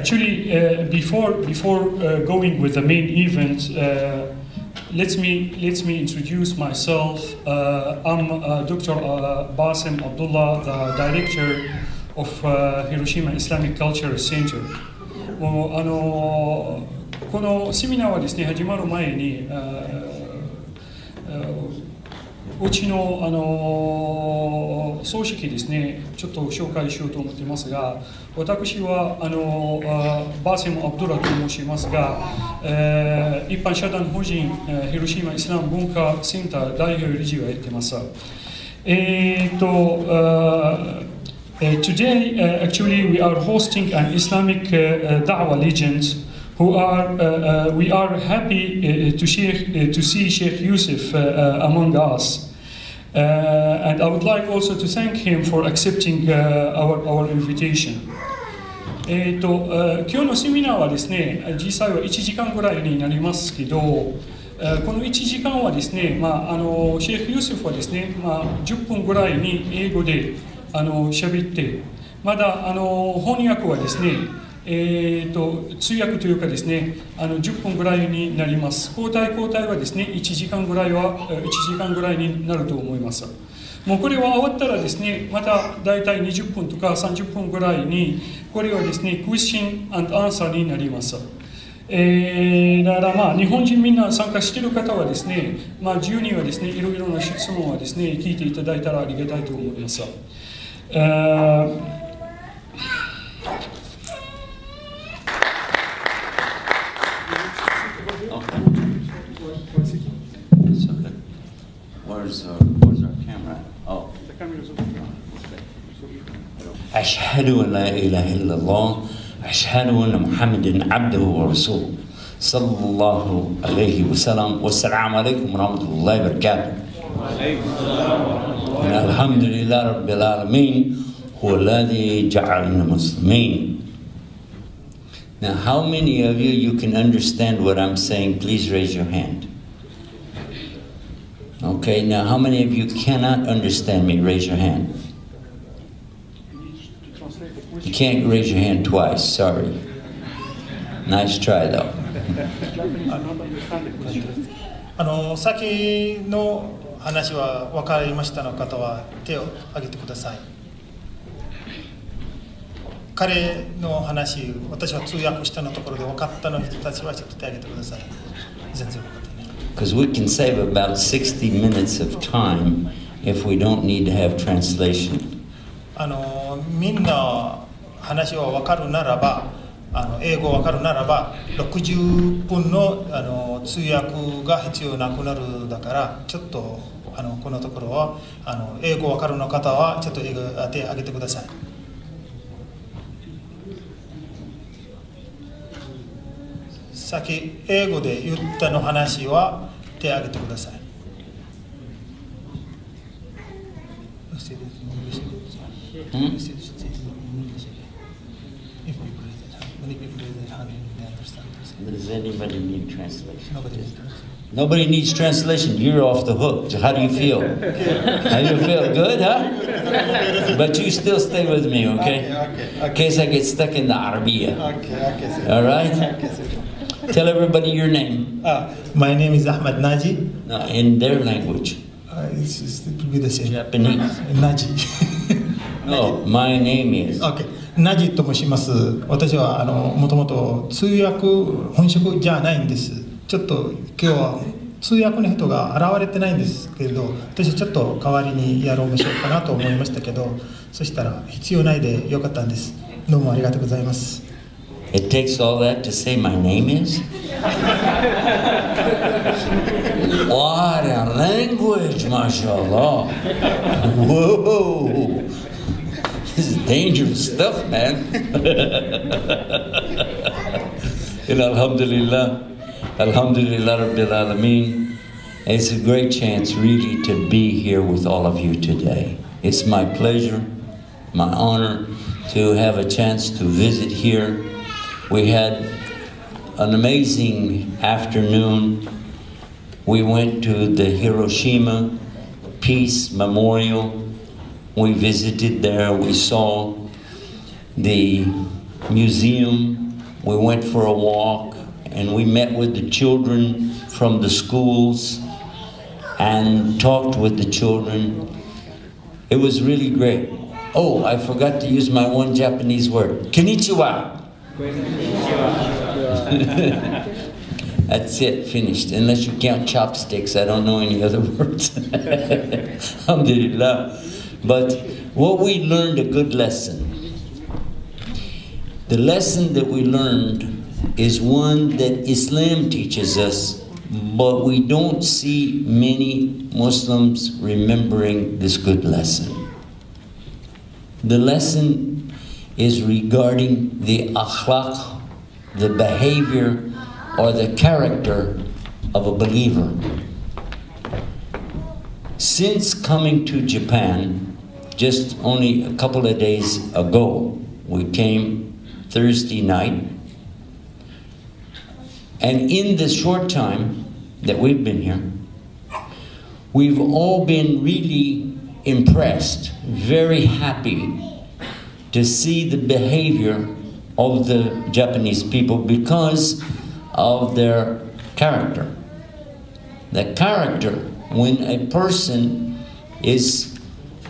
Actually, before going with the main event, let me introduce myself. I'm Dr. Basim Abdullah, the director of Hiroshima Islamic Culture Center. このセミナーはですね、始まる前にうちの総書記ですね、ちょっと紹介しようと思っていますが、私はバーセム・アブドラと申しますが、一般社団法人広島イスラム文化センター代表理事をやっています。Today, actually, we are hosting an Islamic DAKWAH legend. We are happy to see Sheikh Yusuf among us. And I would like also to thank him for accepting our invitation. 今日のセミナーはですね、実際は1時間ぐらいになりますけど、この1時間はですね、シェイク・ユースフはですね、10分ぐらいに英語で喋って、まだ翻訳はですね、通訳というかですね、10分ぐらいになります。交代はですね、1時間ぐらいになると思います。もうこれは終わったらですね、また大体20分とか30分ぐらいに、これはですね、Question and Answer になります。だから日本人みんな参加している方はですね、自由にはですね、いろいろな質問はですね、聞いていただいたらありがたいと思います。Where's our camera? Oh. أشهد أن لا إله إلا الله أشهد أن محمدا عبده ورسوله صلى الله عليه وسلم والسلام عليكم ورحمة الله وبركاته. الحمد لله رب العالمين هو الذي جعلنا مسلمين. Now, how many of you can understand what I'm saying? Please raise your hand. Okay, now how many of you cannot understand me? Raise your hand. You can't raise your hand twice, sorry. Nice try though. 先の話は分かりましたの方は手を挙げてください。彼の話、私は通訳したのところで分かったの人たちはちょっと手を挙げてください。全然分かってない。Because we can save about 60 minutes of time if we don't need to have translation. みんな話は分かるならば、英語分かるならば、60分の通訳が必要なくなるだから、ちょっとこのところは英語分かるの方はちょっと手を挙げてください。さっき英語で言ったの話は手を挙げてください。Does anybody need translation? Nobody needs translation. You're off the hook. How do you feel? How do you feel? Good, huh? But you still stay with me, okay? In case I get stuck in the Arabiya. All right? Tell everybody your name. My name is Ahmad Naji. In their language. It will be the same. Japanese. Naji. No, my name is. Okay. ナジと申します。私はもともと通訳本職じゃないんです。ちょっと今日は通訳の人が現れてないんですけれど、私ちょっと代わりにやろうもしようかなと思いましたけど、そしたら必要ないでよかったんです。どうもありがとうございます。It takes all that to say my name is? What a language, mashallah. Whoa. This is dangerous stuff, man. Alhamdulillah. Alhamdulillah Rabbil Alameen. It's a great chance really to be here with all of you today. It's my pleasure, my honor to have a chance to visit here. We had an amazing afternoon. We went to the Hiroshima Peace Memorial. We visited there. We saw the museum We went for a walk, and we met with the children from the schools and talked with the children. It was really great. Oh, I forgot to use my one Japanese word. Konnichiwa. That's it, finished. Unless you count chopsticks, I don't know any other words. Alhamdulillah. But what we learned, a good lesson. The lesson that we learned is one that Islam teaches us, but we don't see many Muslims remembering this good lesson. The lesson is regarding the akhlaq, the behavior or the character of a believer. Since coming to Japan, just only a couple of days ago, we came Thursday night, and in the short time that we've been here, we've all been really impressed, very happy to see the behavior of the Japanese people because of their character. The character, when a person is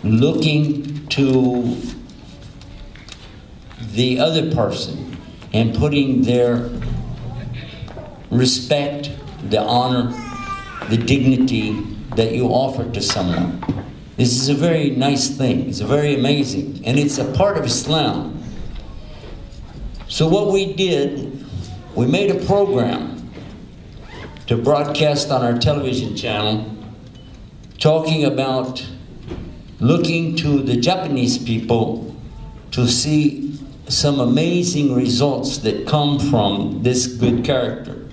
looking to the other person and putting their respect, the honor, the dignity that you offer to someone. This is a very nice thing. It's very amazing. And it's a part of Islam. So what we did, we made a program to broadcast on our television channel talking about looking to the Japanese people to see some amazing results that come from this good character.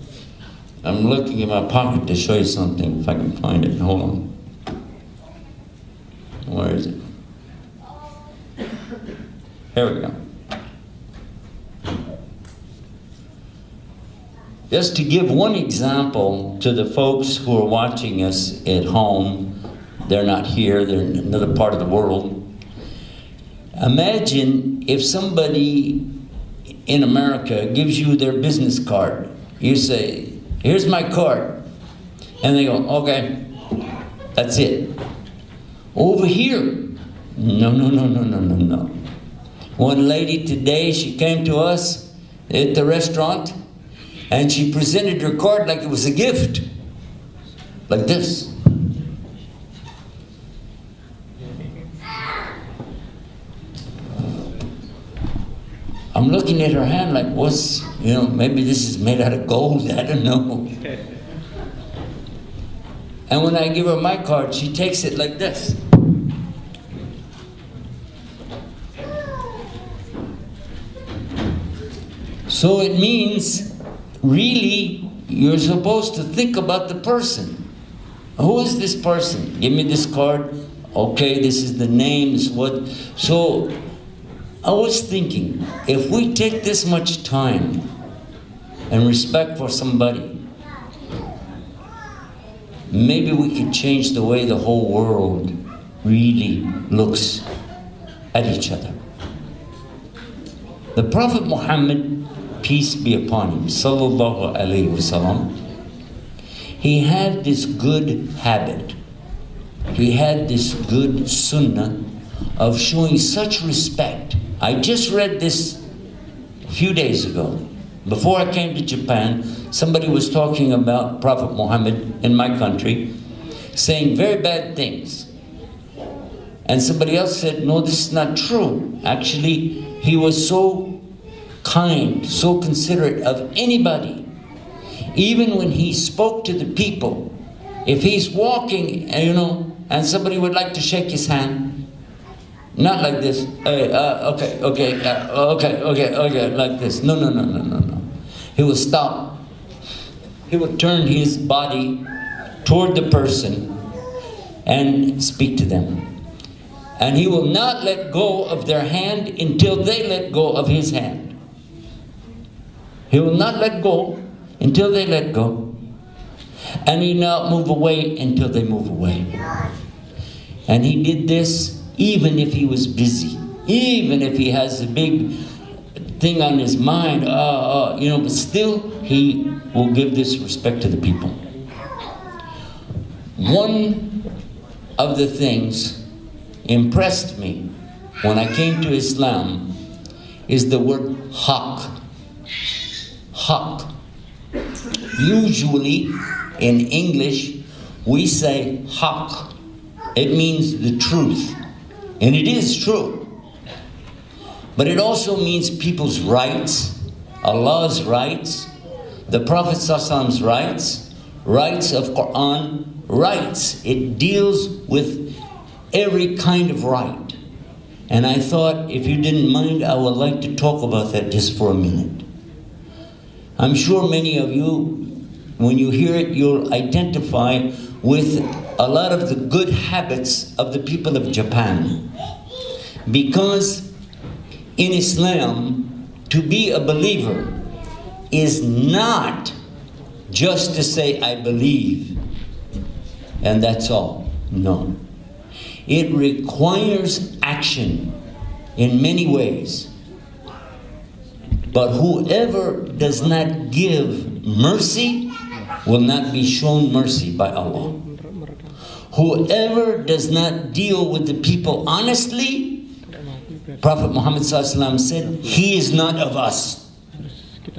I'm looking in my pocket to show you something, if I can find it. Hold on. Where is it? Here we go. Just to give one example to the folks who are watching us at home, they're not here, they're in another part of the world. Imagine if somebody in America gives you their business card. You say, here's my card. And they go, okay, that's it. Over here, no. One lady today, she came to us at the restaurant and she presented her card like it was a gift. Like this. I'm looking at her hand like, what's, maybe this is made out of gold, I don't know. And when I give her my card, she takes it like this. So it means, really, you're supposed to think about the person. Who is this person? Give me this card. Okay, this is the name, this is what. So I was thinking, if we take this much time and respect for somebody, maybe we could change the way the whole world really looks at each other. The Prophet Muhammad, peace be upon him, sallallahu alaihi wasallam, he had this good habit. He had this good sunnah of showing such respect. I just read this a few days ago. Before I came to Japan, somebody was talking about Prophet Muhammad in my country, saying very bad things. And somebody else said, no, this is not true. Actually, he was so kind, so considerate of anybody. Even when he spoke to the people, if he's walking, and somebody would like to shake his hand, not like this, okay, like this. No. He would stop. He would turn his body toward the person and speak to them. And he will not let go of their hand until they let go of his hand. He will not let go until they let go. And he will not move away until they move away. And he did this even if he was busy, even if he has a big thing on his mind, you know, but still he will give this respect to the people. One of the things impressed me when I came to Islam is the word haq. Haq. Usually in English we say haq. It means the truth. And it is true. But it also means people's rights, Allah's rights, the Prophet ﷺ's rights, rights of Quran, rights. It deals with every kind of right. And I thought, if you didn't mind, I would like to talk about that just for a minute. I'm sure many of you, when you hear it, you'll identify with a lot of the good habits of the people of Japan. Because in Islam, to be a believer is not just to say, I believe, and that's all. No. It requires action in many ways. But whoever does not give mercy will not be shown mercy by Allah. Whoever does not deal with the people honestly, Prophet Muhammad ﷺ said, he is not of us.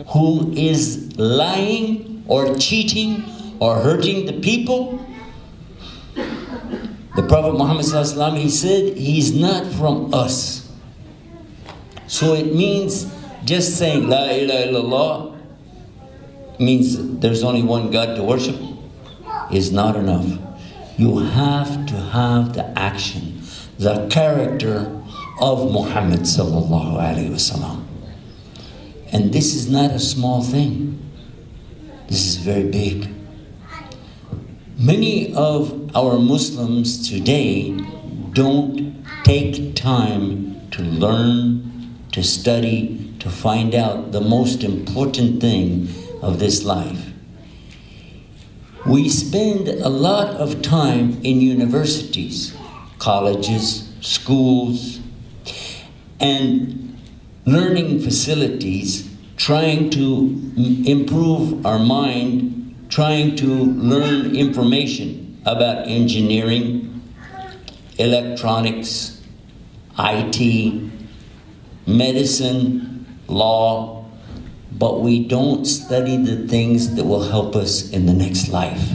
Who is lying or cheating or hurting the people, the Prophet Muhammad ﷺ, he said, he's not from us. So it means just saying La ilaha illallah means there's only one God to worship is not enough. You have to have the action, the character of Muhammad sallallahu alaihi wasallam. And this is not a small thing. This is very big. Many of our Muslims today don't take time to learn, to study, to find out the most important thing of this life. We spend a lot of time in universities, colleges, schools, and learning facilities, trying to improve our mind, trying to learn information about engineering, electronics, IT, medicine, law, but we don't study the things that will help us in the next life.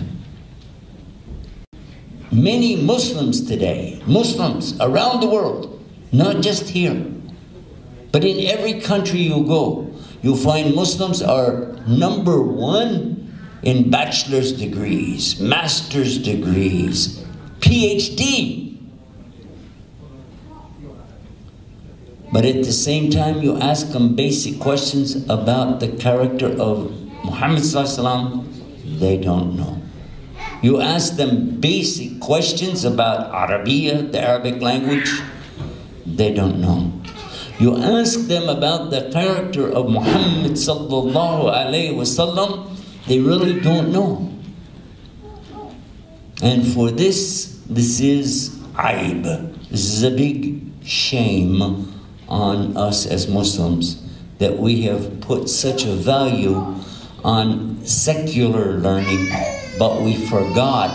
Many Muslims today, Muslims around the world, not just here, but in every country you go, you'll find Muslims are number one in bachelor's degrees, master's degrees, PhD. But at the same time, you ask them basic questions about the character of Muhammad ﷺ, they don't know. You ask them basic questions about Arabiya, the Arabic language, they don't know. You ask them about the character of Muhammad ﷺ, they really don't know. And for this is aib. This is a big shame on us as Muslims, that we have put such a value on secular learning, but we forgot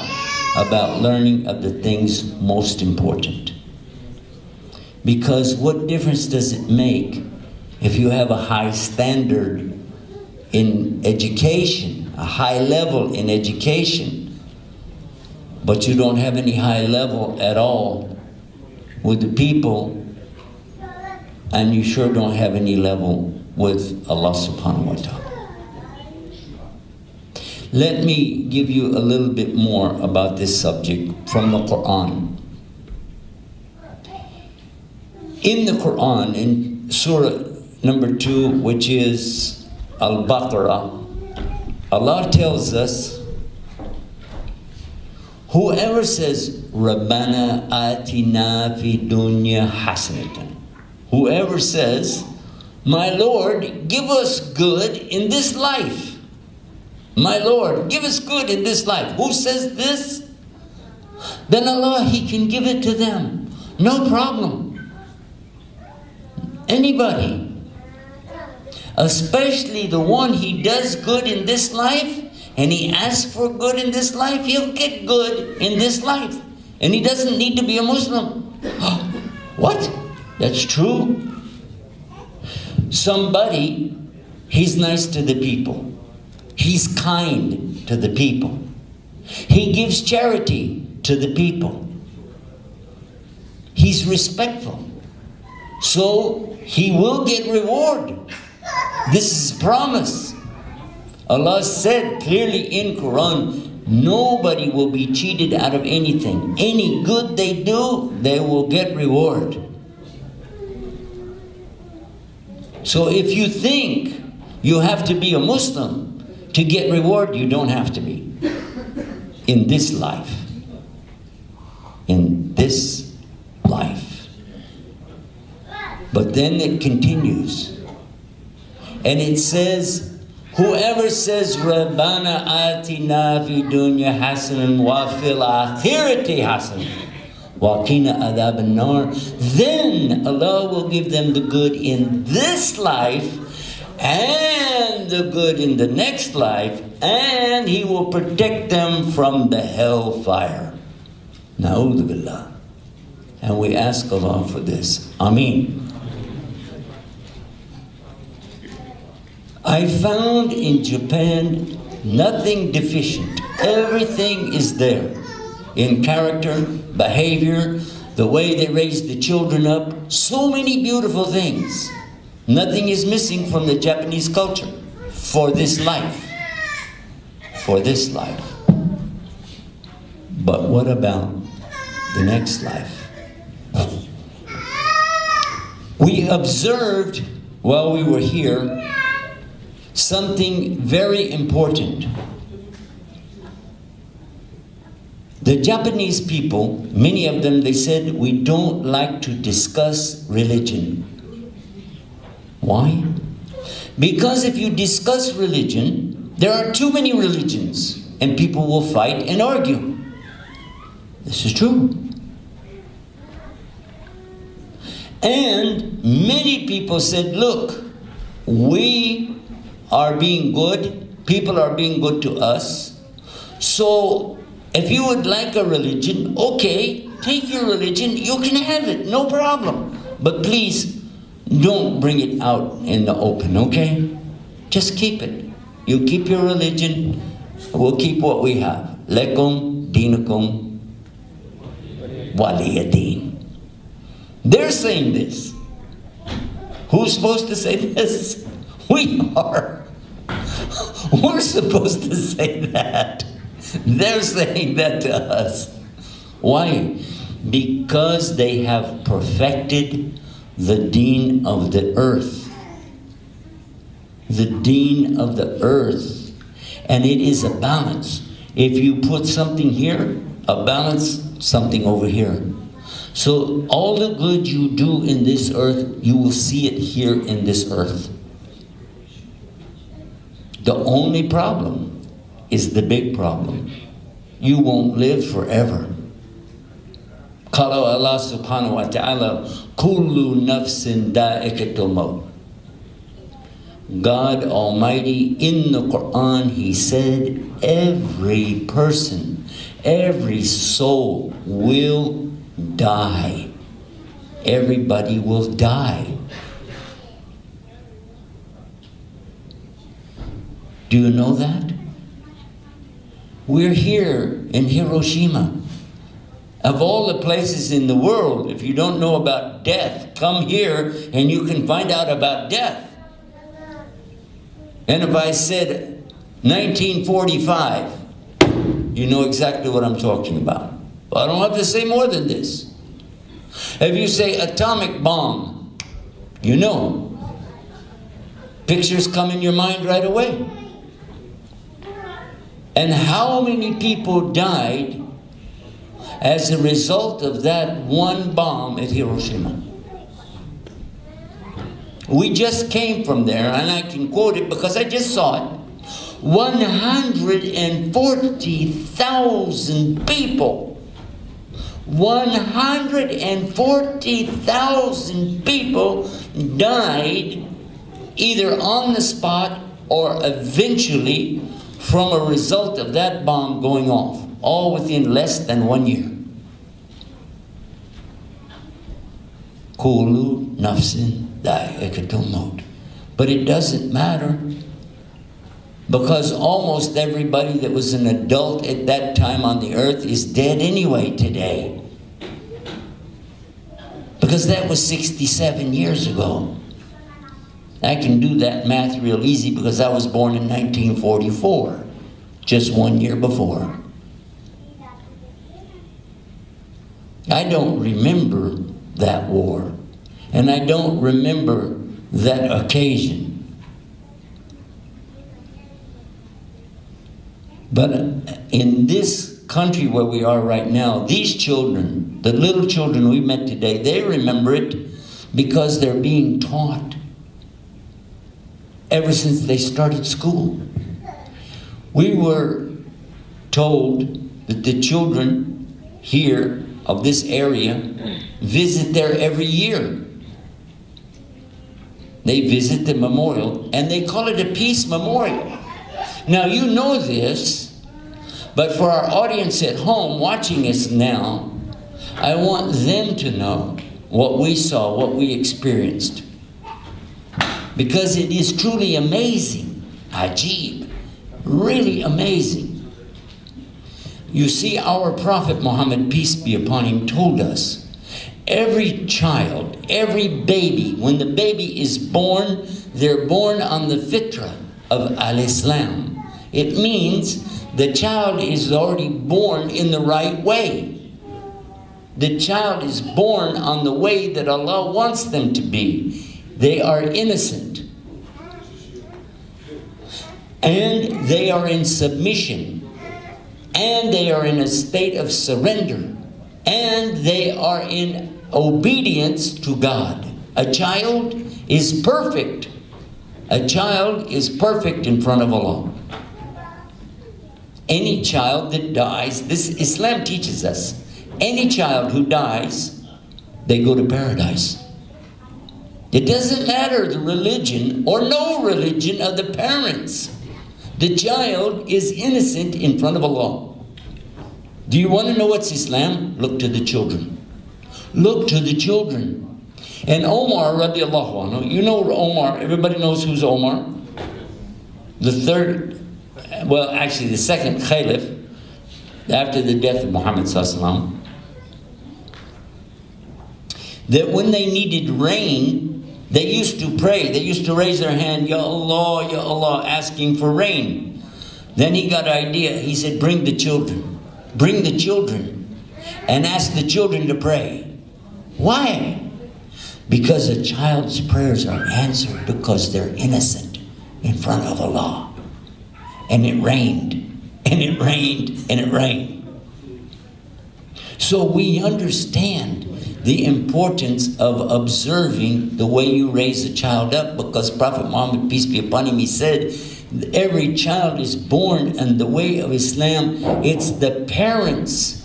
about learning of the things most important. Because what difference does it make if you have a high standard in education, a high level in education, but you don't have any high level at all with the people, and you sure don't have any level with Allah subhanahu wa ta'ala. Let me give you a little bit more about this subject from the Quran. In the Quran, in Surah number 2, which is Al-Baqarah, Allah tells us, whoever says, Rabbana atina fi dunya hasanatan, whoever says, my Lord, give us good in this life. My Lord, give us good in this life. Who says this? Then Allah, He can give it to them. No problem. Anybody. especially the one he does good in this life, and he asks for good in this life, he'll get good in this life. And he doesn't need to be a Muslim. What? That's true. Somebody, he's nice to the people. He's kind to the people. He gives charity to the people. He's respectful. So he will get reward. This is promise. Allah said clearly in Quran, nobody will be cheated out of anything. Any good they do, they will get reward. So if you think you have to be a Muslim to get reward, you don't have to be. In this life. In this life. But then it continues. And it says, whoever says, Rabbana atina fi dunya hasanan wa fil akhirati hasanan wa qina adhab an-nar, then Allah will give them the good in this life and the good in the next life, and He will protect them from the hellfire. Na'udhu billah. And we ask Allah for this. Ameen. I found in Japan nothing deficient. Everything is there. In character, behavior, the way they raise the children up. So many beautiful things. Nothing is missing from the Japanese culture for this life. For this life. But what about the next life? We observed while we were here something very important. The Japanese people, many of them, they said, we don't like to discuss religion. Why? Because if you discuss religion, there are too many religions, and people will fight and argue. This is true. And many people said, look, we are being good, people are being good to us, so if you would like a religion, okay, take your religion, you can have it, no problem. But please, don't bring it out in the open, okay? Just keep it. You keep your religion, we'll keep what we have. Lakum dinakum waliyadeen. They're saying this. Who's supposed to say this? We are. We're supposed to say that. They're saying that to us. Why? Because they have perfected the deen of the earth. The deen of the earth. And it is a balance. If you put something here, a balance, something over here. So all the good you do in this earth, you will see it here in this earth. The only problem is the big problem. You won't live forever. Qala Allah subhanahu wa ta'ala, kullu nafsin da'ikatul maut. God Almighty in the Quran, He said, every person, every soul will die. Everybody will die. Do you know that? We're here in Hiroshima. Of all the places in the world, if you don't know about death, come here and you can find out about death. And if I said 1945, you know exactly what I'm talking about. But I don't have to say more than this. If you say atomic bomb, you know. Pictures come in your mind right away. And how many people died as a result of that one bomb at Hiroshima? We just came from there, and I can quote it because I just saw it. 140,000 people. 140,000 people died either on the spot or eventually from a result of that bomb going off, all within less than 1 year. Kullu nafsin dha'iqatul maut. But it doesn't matter, because almost everybody that was an adult at that time on the earth is dead anyway today. Because that was 67 years ago. I can do that math real easy because I was born in 1944, just 1 year before. I don't remember that war, and I don't remember that occasion. But in this country where we are right now, these children, the little children we met today, they remember it because they're being taught ever since they started school. We were told that the children here of this area visit there every year. They visit the memorial, and they call it a peace memorial. Now, you know this, but for our audience at home watching us now, I want them to know what we saw, what we experienced. Because it is truly amazing, ajib, really amazing. You see, our Prophet Muhammad, peace be upon him, told us, every child, every baby, when the baby is born, they're born on the fitrah of al-Islam. It means the child is already born in the right way. The child is born on the way that Allah wants them to be. They are innocent. And they are in submission. And they are in a state of surrender. And they are in obedience to God. A child is perfect. A child is perfect in front of Allah. Any child that dies, this Islam teaches us, any child who dies, they go to paradise. It doesn't matter the religion or no religion of the parents. The child is innocent in front of Allah. Do you want to know what's Islam? Look to the children. Look to the children. And Omar radiallahu anhu, you know Omar, everybody knows who's Omar? The third, well actually the second caliph after the death of Muhammad sallallahu alaihi wasallam. That when they needed rain, they used to pray. They used to raise their hand, Ya Allah, asking for rain. Then he got an idea. He said, bring the children. Bring the children. And ask the children to pray. Why? Because a child's prayers are answered because they're innocent in front of Allah. And it rained. And it rained. And it rained. So we understand the importance of observing the way you raise a child up, because Prophet Muhammad, peace be upon him, he said, every child is born in the way of Islam. It's the parents,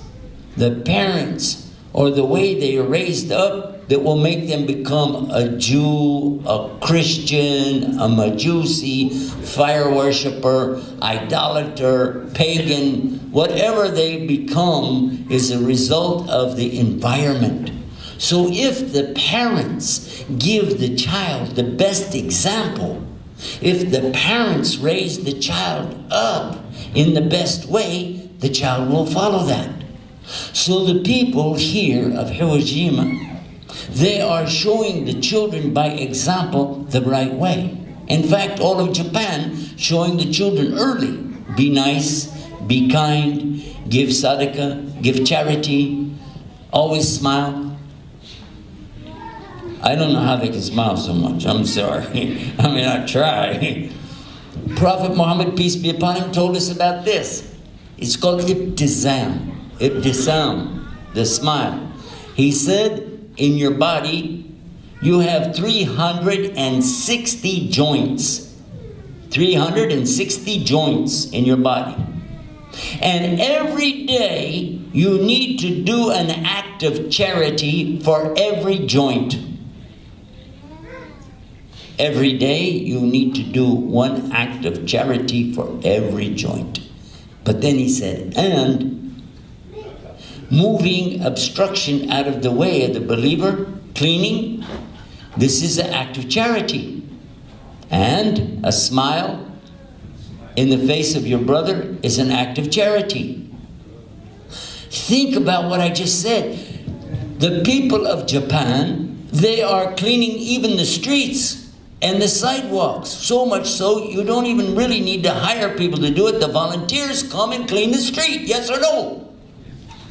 or the way they are raised up that will make them become a Jew, a Christian, a Majusi, fire worshiper, idolater, pagan. Whatever they become is a result of the environment. So if the parents give the child the best example, if the parents raise the child up in the best way, the child will follow that. So the people here of Hiroshima, they are showing the children by example the right way. In fact, all of Japan showing the children early. Be nice, be kind, give sadaqah, give charity, always smile. I don't know how they can smile so much. I'm sorry. I mean, I try. Prophet Muhammad, peace be upon him, told us about this. It's called ibtisam. Ibtisam, the smile. He said, in your body, you have 360 joints. 360 joints in your body. And every day, you need to do an act of charity for every joint. Every day you need to do one act of charity for every joint. But then he said, and moving obstruction out of the way of the believer, cleaning, this is an act of charity. And a smile in the face of your brother is an act of charity. Think about what I just said. The people of Japan, they are cleaning even the streets and the sidewalks. So much so, you don't even really need to hire people to do it. The volunteers come and clean the street. Yes or no?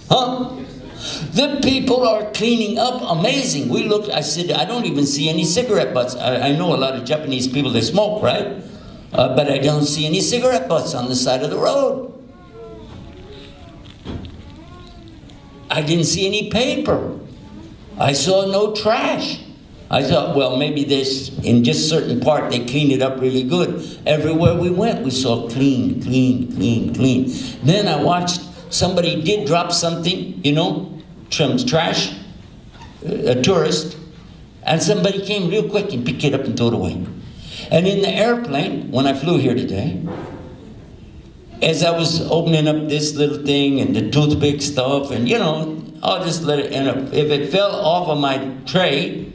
Huh? The people are cleaning up amazing. We looked, I said, I don't even see any cigarette butts. I know a lot of Japanese people, they smoke, right? But I don't see any cigarette butts on the side of the road. I didn't see any paper. I saw no trash. I thought, well, maybe this, in just certain part, they clean it up really good. Everywhere we went, we saw clean, clean, clean, clean. Then I watched somebody did drop something, you know, trash, a tourist, and somebody came real quick and picked it up and threw it away. And in the airplane, when I flew here today, as I was opening up this little thing and the toothpick stuff, and you know, I'll just let it end up. If it fell off of my tray,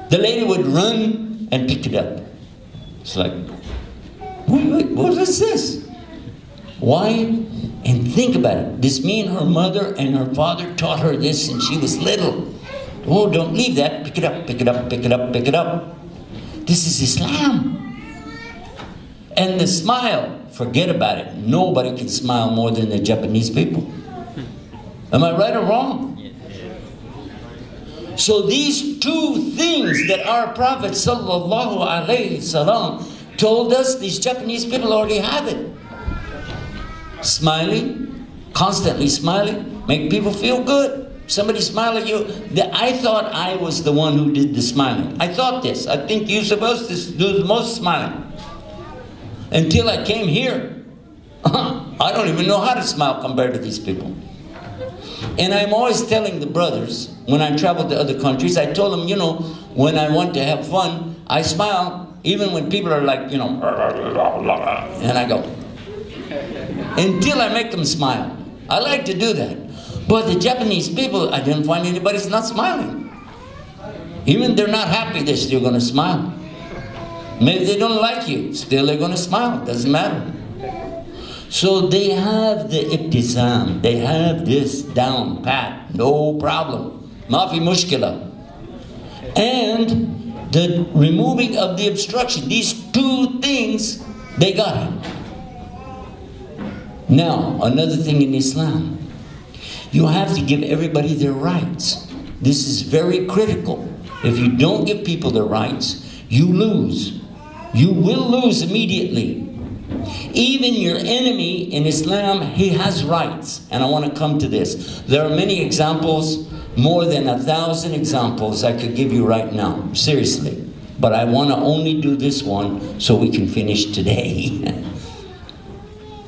the lady would run and pick it up. It's like, what is this? Why? And think about it. This mean her mother and her father taught her this and she was little. Oh, don't leave that. Pick it up, pick it up, pick it up, pick it up. This is Islam. And the smile, forget about it. Nobody can smile more than the Japanese people. Am I right or wrong? So these two things that our Prophet sallallahu alaihi wasallam told us, these Japanese people already have it. Smiling, constantly smiling, make people feel good. Somebody smile at you. I thought I was the one who did the smiling. I thought this. I think Yusuf Estes do the most smiling. Until I came here. I don't even know how to smile compared to these people. And I'm always telling the brothers, when I travel to other countries, I told them, you know, when I want to have fun, I smile, even when people are like, you know, and I go, until I make them smile. I like to do that. But the Japanese people, I didn't find anybody's not smiling. Even they're not happy, they're still going to smile. Maybe they don't like you, still they're going to smile. Doesn't matter. So they have the ibtisam, they have this down pat, no problem. Mafi mushkila. And the removing of the obstruction, these two things, they got it. Now, another thing in Islam, you have to give everybody their rights. This is very critical. If you don't give people their rights, you lose. You will lose immediately. Even your enemy in Islam, he has rights. And I want to come to this. There are many examples, more than 1,000 examples I could give you right now, seriously. But I want to only do this one so we can finish today.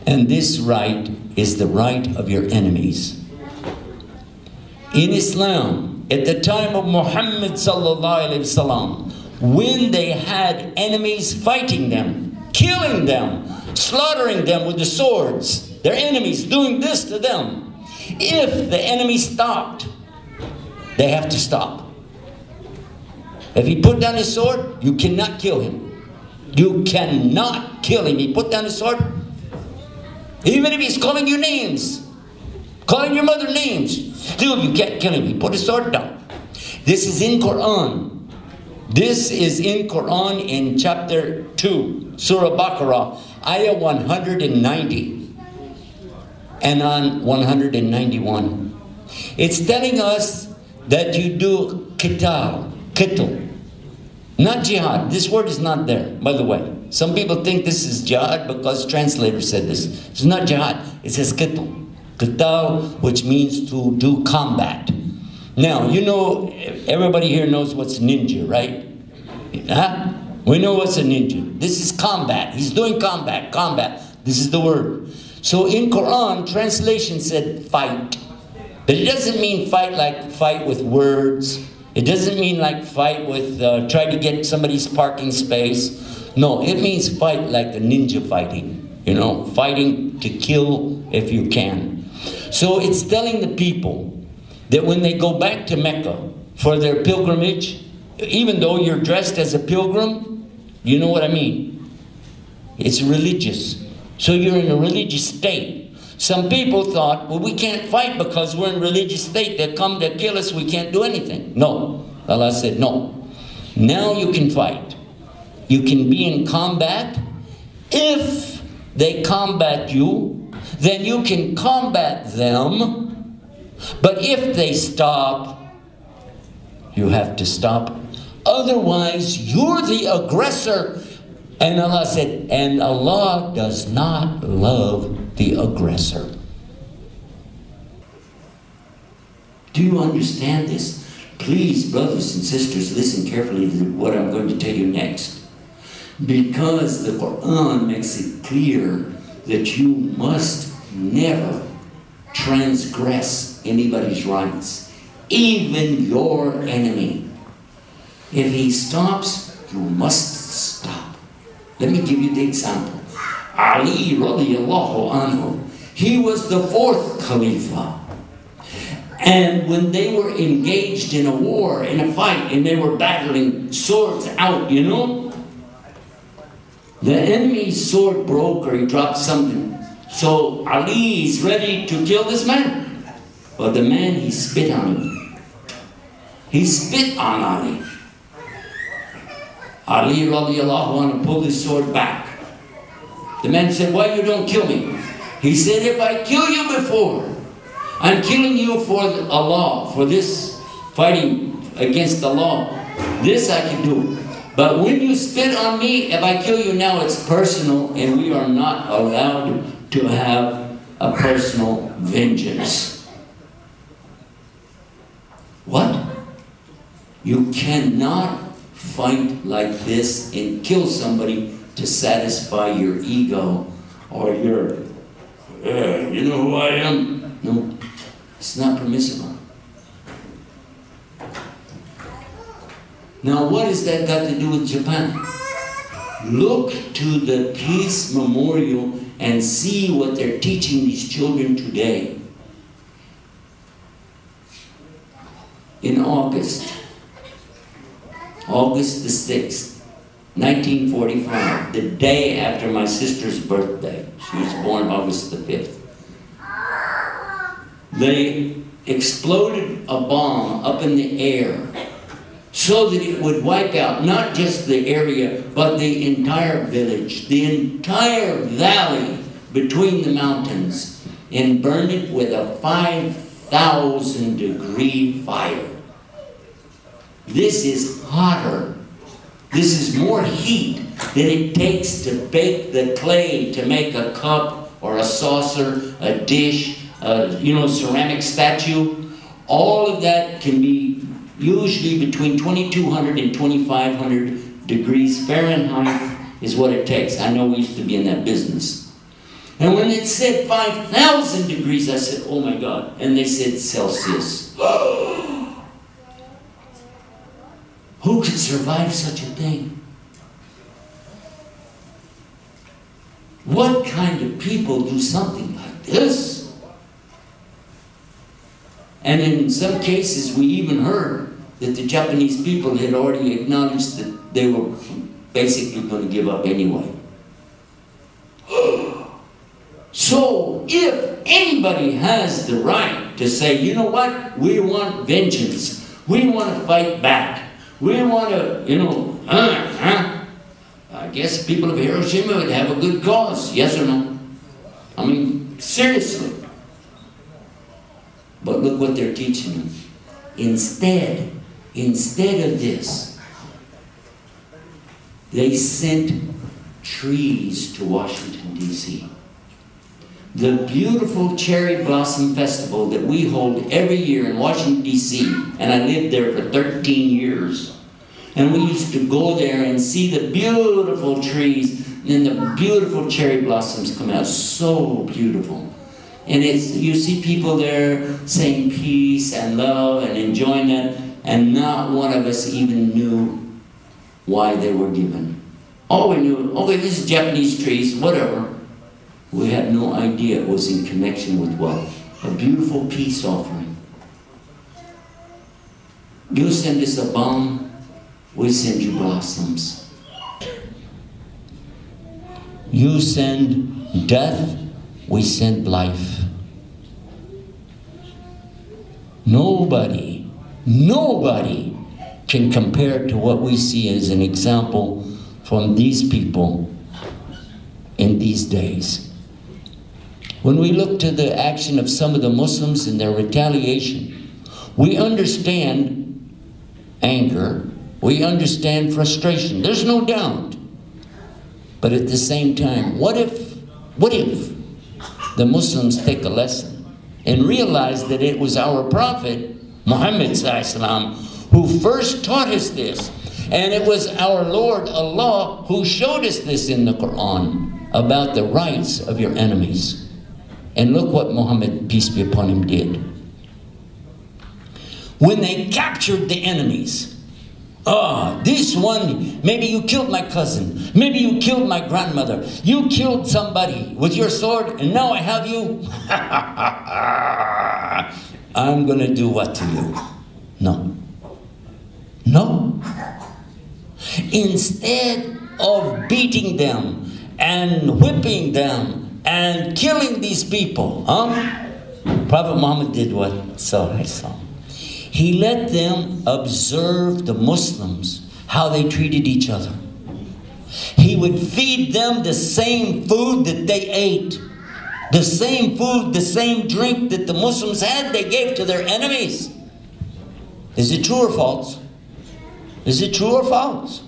And this right is the right of your enemies. In Islam, at the time of Muhammad sallallahu alaihi wasallam, when they had enemies fighting them, killing them, slaughtering them with the swords, their enemies doing this to them, if the enemy stopped, they have to stop. If he put down his sword, you cannot kill him. You cannot kill him. He put down his sword, even if he's calling you names, calling your mother names, still you can't kill him. He put his sword down. This is in Quran. This is in Quran in chapter 2, Surah Baqarah, ayah 190 and on 191. It's telling us that you do qittal, not jihad. This word is not there, by the way. Some people think this is jihad because translator said this. It's not jihad. It says qittal, which means to do combat. Now, you know, everybody here knows what's ninja, right? Huh? We know what's a ninja. This is combat. He's doing combat. This is the word. So in Quran, translation said fight. But it doesn't mean fight like fight with words. It doesn't mean like fight with, try to get somebody's parking space. No, it means fight like the ninja fighting, you know, fighting to kill if you can. So it's telling the people that when they go back to Mecca for their pilgrimage, even though you're dressed as a pilgrim, you know what I mean? It's religious. So you're in a religious state. Some people thought, well, we can't fight because we're in a religious state. They come to kill us, we can't do anything. No. Allah said, no. Now you can fight. You can be in combat. If they combat you, then you can combat them. But if they stop, you have to stop. Otherwise, you're the aggressor. And Allah said, and Allah does not love the aggressor. Do you understand this? Please, brothers and sisters, listen carefully to what I'm going to tell you next. Because the Quran makes it clear that you must never transgress anybody's rights, even your enemy. If he stops, you must stop. Let me give you the example. Ali radiallahu anhu, he was the 4th Khalifa. And when they were engaged in a war, in a fight, and they were battling swords out, you know, the enemy's sword broke or he dropped something. So Ali is ready to kill this man. But the man, he spit on him. He spit on Ali. Ali radiallahu anhu pulled his sword back. The man said, why you don't kill me? He said, if I kill you before, I'm killing you for Allah, for this fighting against the law. This I can do. But when you spit on me, if I kill you now, it's personal, and we are not allowed to have a personal vengeance. What? You cannot fight like this and kill somebody to satisfy your ego or your, you know who I am? No, it's not permissible. Now, what has that got to do with Japan? Look to the Peace Memorial and see what they're teaching these children today. In August the 6th, 1945, the day after my sister's birthday. She was born August the 5th. They exploded a bomb up in the air so that it would wipe out not just the area, but the entire village, the entire valley between the mountains, and burned it with a 5,000-degree fire. This is hotter. This is more heat than it takes to bake the clay to make a cup or a saucer, a dish, ceramic statue. All of that can be usually between 2,200 and 2,500 degrees Fahrenheit is what it takes. I know we used to be in that business. And when it said 5,000 degrees, I said, oh my God. And they said Celsius. Who could survive such a thing? What kind of people do something like this? And in some cases, we even heard that the Japanese people had already acknowledged that they were basically going to give up anyway. So, if anybody has the right to say, you know what, we want vengeance, we want to fight back, we want to, I guess people of Hiroshima would have a good cause, yes or no? I mean, seriously. But look what they're teaching them. Instead of this, they sent trees to Washington, D.C. The beautiful cherry blossom festival that we hold every year in Washington, D.C., and I lived there for 13 years. And we used to go there and see the beautiful trees and the beautiful cherry blossoms come out. So beautiful. And you see people there saying peace and love and enjoying that. and not one of us even knew why they were given. All we knew, okay, this is Japanese trees, whatever. We had no idea it was in connection with what? A beautiful peace offering. You send us a bomb, we send you blossoms. You send death, we send life. Nobody can compare to what we see as an example from these people in these days. When we look to the action of some of the Muslims and their retaliation, we understand anger, we understand frustration, there's no doubt. But at the same time, what if the Muslims take a lesson and realize that it was our Prophet Muhammad ﷺ who first taught us this, and it was our Lord Allah who showed us this in the Quran about the rights of your enemies. And look what Muhammad, peace be upon him, did. When they captured the enemies, this one, maybe you killed my cousin, maybe you killed my grandmother, you killed somebody with your sword, and now I have you. I'm going to do what to you? No. Instead of beating them and whipping them and killing these people, Prophet Muhammad did what? He let them observe the Muslims, how they treated each other. He would feed them the same food that they ate. The same food, the same drink that the Muslims had, they gave to their enemies. Is it true or false? Is it true or false?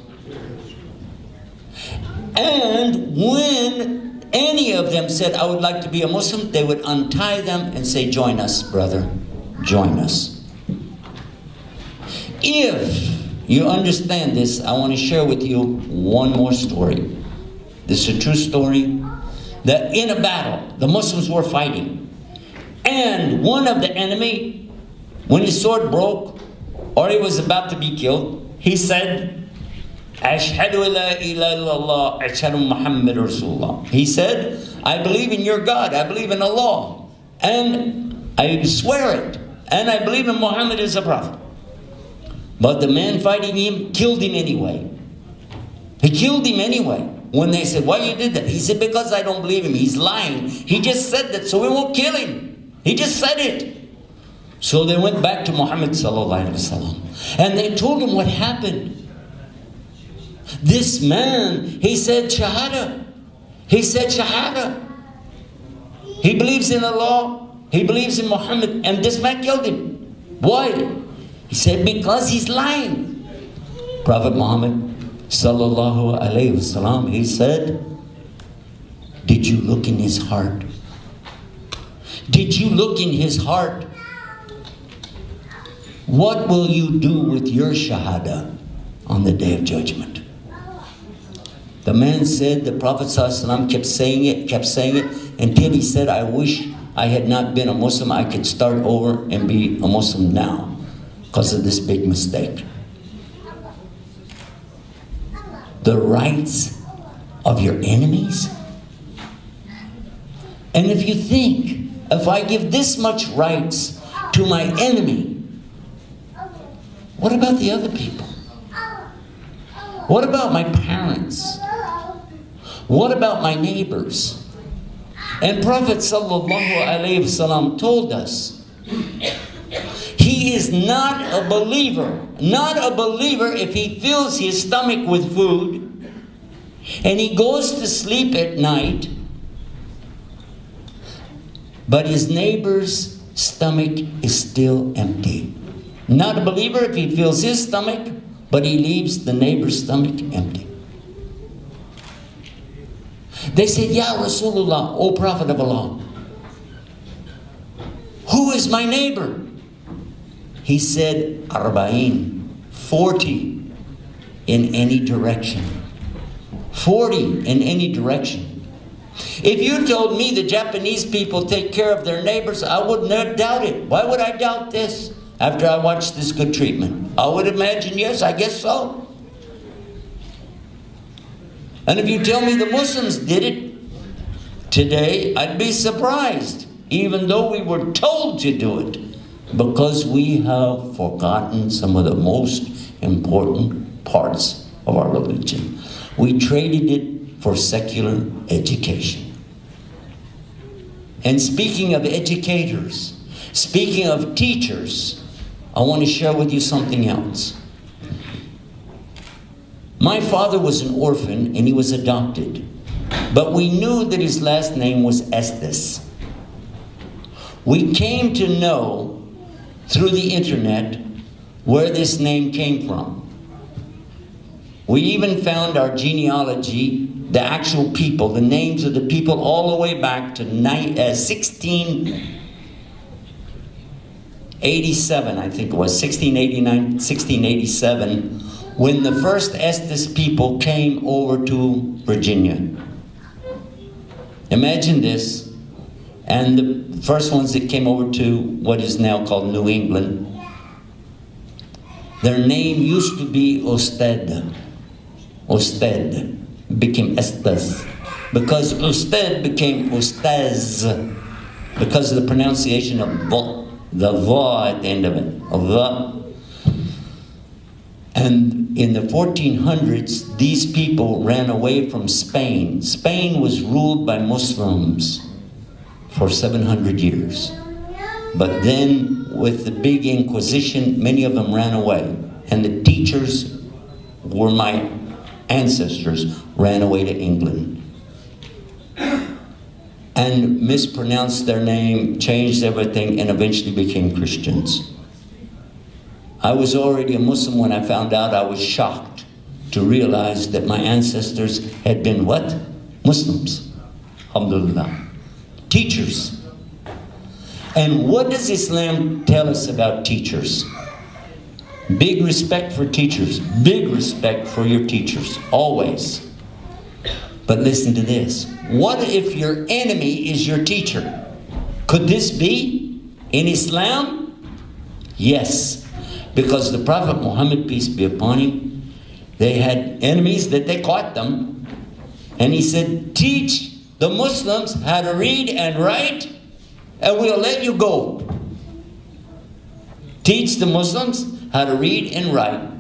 And when any of them said, I would like to be a Muslim, they would untie them and say, join us, brother, join us. If you understand this, I want to share with you one more story. This is a true story. That in a battle, the Muslims were fighting. And one of the enemy, when his sword broke, or he was about to be killed, he said, Ashhadu la ilaha illallah, ashhadu Muhammad Rasulullah. He said, I believe in your God, I believe in Allah, and I swear it, and I believe in Muhammad as a prophet. But the man fighting him killed him anyway. He killed him anyway. When they said, why you did that? He said, because I don't believe him. He's lying. He just said that, so we won't kill him. He just said it. So they went back to Muhammad sallallahu alaihi wasallam, and they told him what happened. This man, he said Shahada. He said Shahada. He believes in Allah. He believes in Muhammad. And this man killed him. Why? He said, because he's lying. Prophet Muhammad sallallahu alaihi wasallam, he said, did you look in his heart? Did you look in his heart? What will you do with your shahada on the day of judgment? The man said, the Prophet ﷺ kept saying it, until he said, I wish I had not been a Muslim. I could start over and be a Muslim now because of this big mistake. The rights of your enemies? And if you think, if I give this much rights to my enemy, what about the other people? What about my parents? What about my neighbors? And Prophet sallallahu alaihi wasallam told us, he is not a believer if he fills his stomach with food and he goes to sleep at night, but his neighbor's stomach is still empty. Not a believer if he fills his stomach, but he leaves the neighbor's stomach empty. They said, Ya Rasulullah, O Prophet of Allah, who is my neighbor? He said, Arba'in, 40 in any direction. 40 in any direction. If you told me the Japanese people take care of their neighbors, I would not doubt it. Why would I doubt this? after I watched this good treatment? I would imagine yes, I guess so. And if you tell me the Muslims did it today, I'd be surprised, even though we were told to do it, because we have forgotten some of the most important parts of our religion. We traded it for secular education. And speaking of educators, speaking of teachers, I want to share with you something else. My father was an orphan and he was adopted, but we knew that his last name was Estes. We came to know through the internet where this name came from. We even found our genealogy, the actual people, the names of the people all the way back to 1687, I think it was, 1689, 1687, when the first Estes people came over to Virginia. Imagine this, and the first ones that came over to what is now called New England, their name used to be Osted. Osted became Estes, because Usted became Ustaz, because of the pronunciation of the va at the end of it, of the. And in the 1400s, these people ran away from Spain. Spain was ruled by Muslims for 700 years. But then, with the big Inquisition, many of them ran away. And the teachers were my ancestors, ran away to England. And mispronounced their name, changed everything, and eventually became Christians. I was already a Muslim when I found out. I was shocked to realize that my ancestors had been what? Muslims. Alhamdulillah. Teachers. And what does Islam tell us about teachers? Big respect for teachers. Big respect for your teachers. Always. But listen to this. What if your enemy is your teacher? Could this be in Islam? Yes. Because the Prophet Muhammad, peace be upon him, they had enemies that they caught them. And he said, teach the Muslims how to read and write, and we'll let you go. Teach the Muslims how to read and write,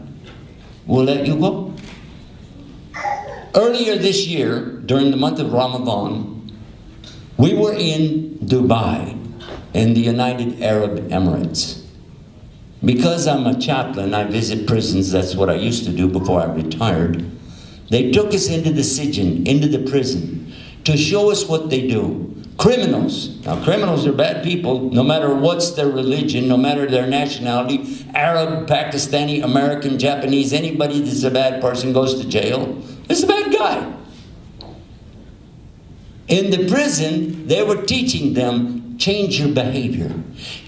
we'll let you go. Earlier this year, during the month of Ramadan, we were in Dubai, in the United Arab Emirates. Because I'm a chaplain, I visit prisons. That's what I used to do before I retired. They took us into the sijin, into the prison, to show us what they do. Criminals. Now, criminals are bad people, no matter what's their religion, no matter their nationality. Arab, Pakistani, American, Japanese, anybody that's a bad person goes to jail. It's a bad guy. In the prison, they were teaching them, change your behavior,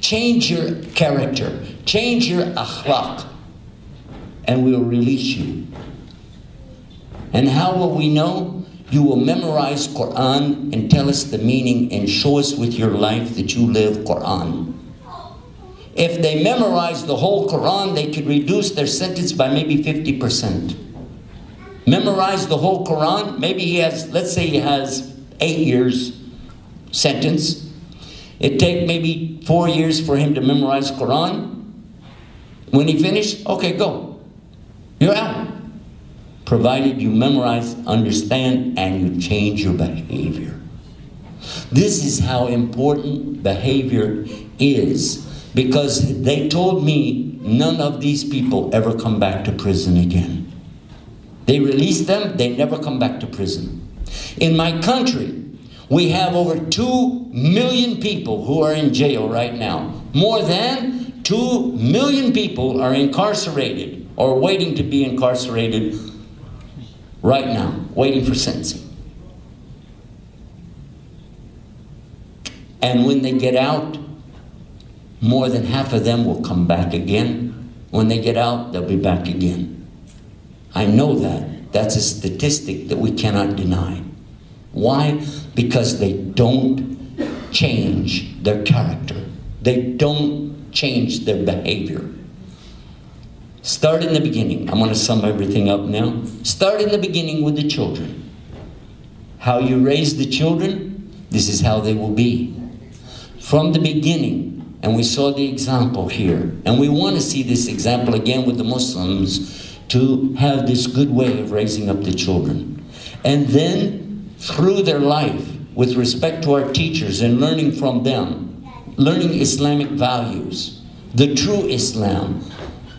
change your character, change your akhlaq, and we'll release you. And how will we know? You will memorize Quran and tell us the meaning and show us with your life that you live Quran. If they memorize the whole Quran, they could reduce their sentence by maybe 50%. Memorize the whole Quran, maybe he has, let's say he has 8 years sentence. It'd take maybe 4 years for him to memorize Quran. When he finished, okay, go. You're out. Provided you memorize, understand, and you change your behavior. This is how important behavior is, because they told me none of these people ever come back to prison again. They released them, they never come back to prison. In my country, we have over 2 million people who are in jail right now. More than 2 million people are incarcerated or waiting to be incarcerated right now, waiting for sentencing. And when they get out, more than half of them will come back again. When they get out, they'll be back again. I know that. That's a statistic that we cannot deny. Why? Because they don't change their character. They don't change their behavior. Start in the beginning. I'm going to sum everything up now. Start in the beginning with the children. How you raise the children, this is how they will be. From the beginning, and we saw the example here, and we want to see this example again with the Muslims to have this good way of raising up the children. And then, through their life, with respect to our teachers and learning from them, learning Islamic values, the true Islam,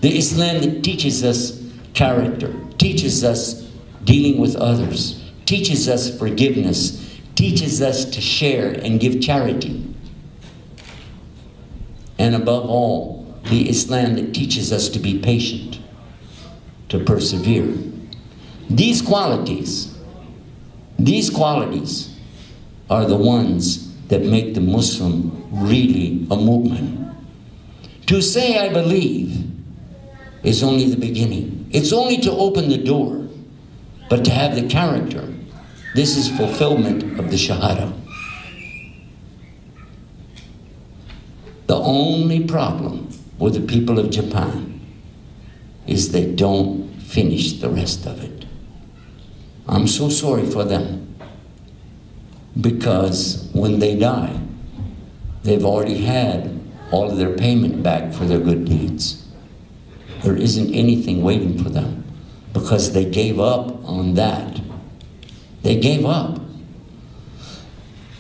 the Islam that teaches us character, teaches us dealing with others, teaches us forgiveness, teaches us to share and give charity. And above all, the Islam that teaches us to be patient, to persevere. These qualities are the ones that make the Muslim really a movement. To say I believe is only the beginning. It's only to open the door. But to have the character, this is fulfillment of the Shahada. The only problem with the people of Japan is they don't finish the rest of it. I'm so sorry for them, because when they die, they've already had all of their payment back for their good deeds. There isn't anything waiting for them because they gave up on that. They gave up.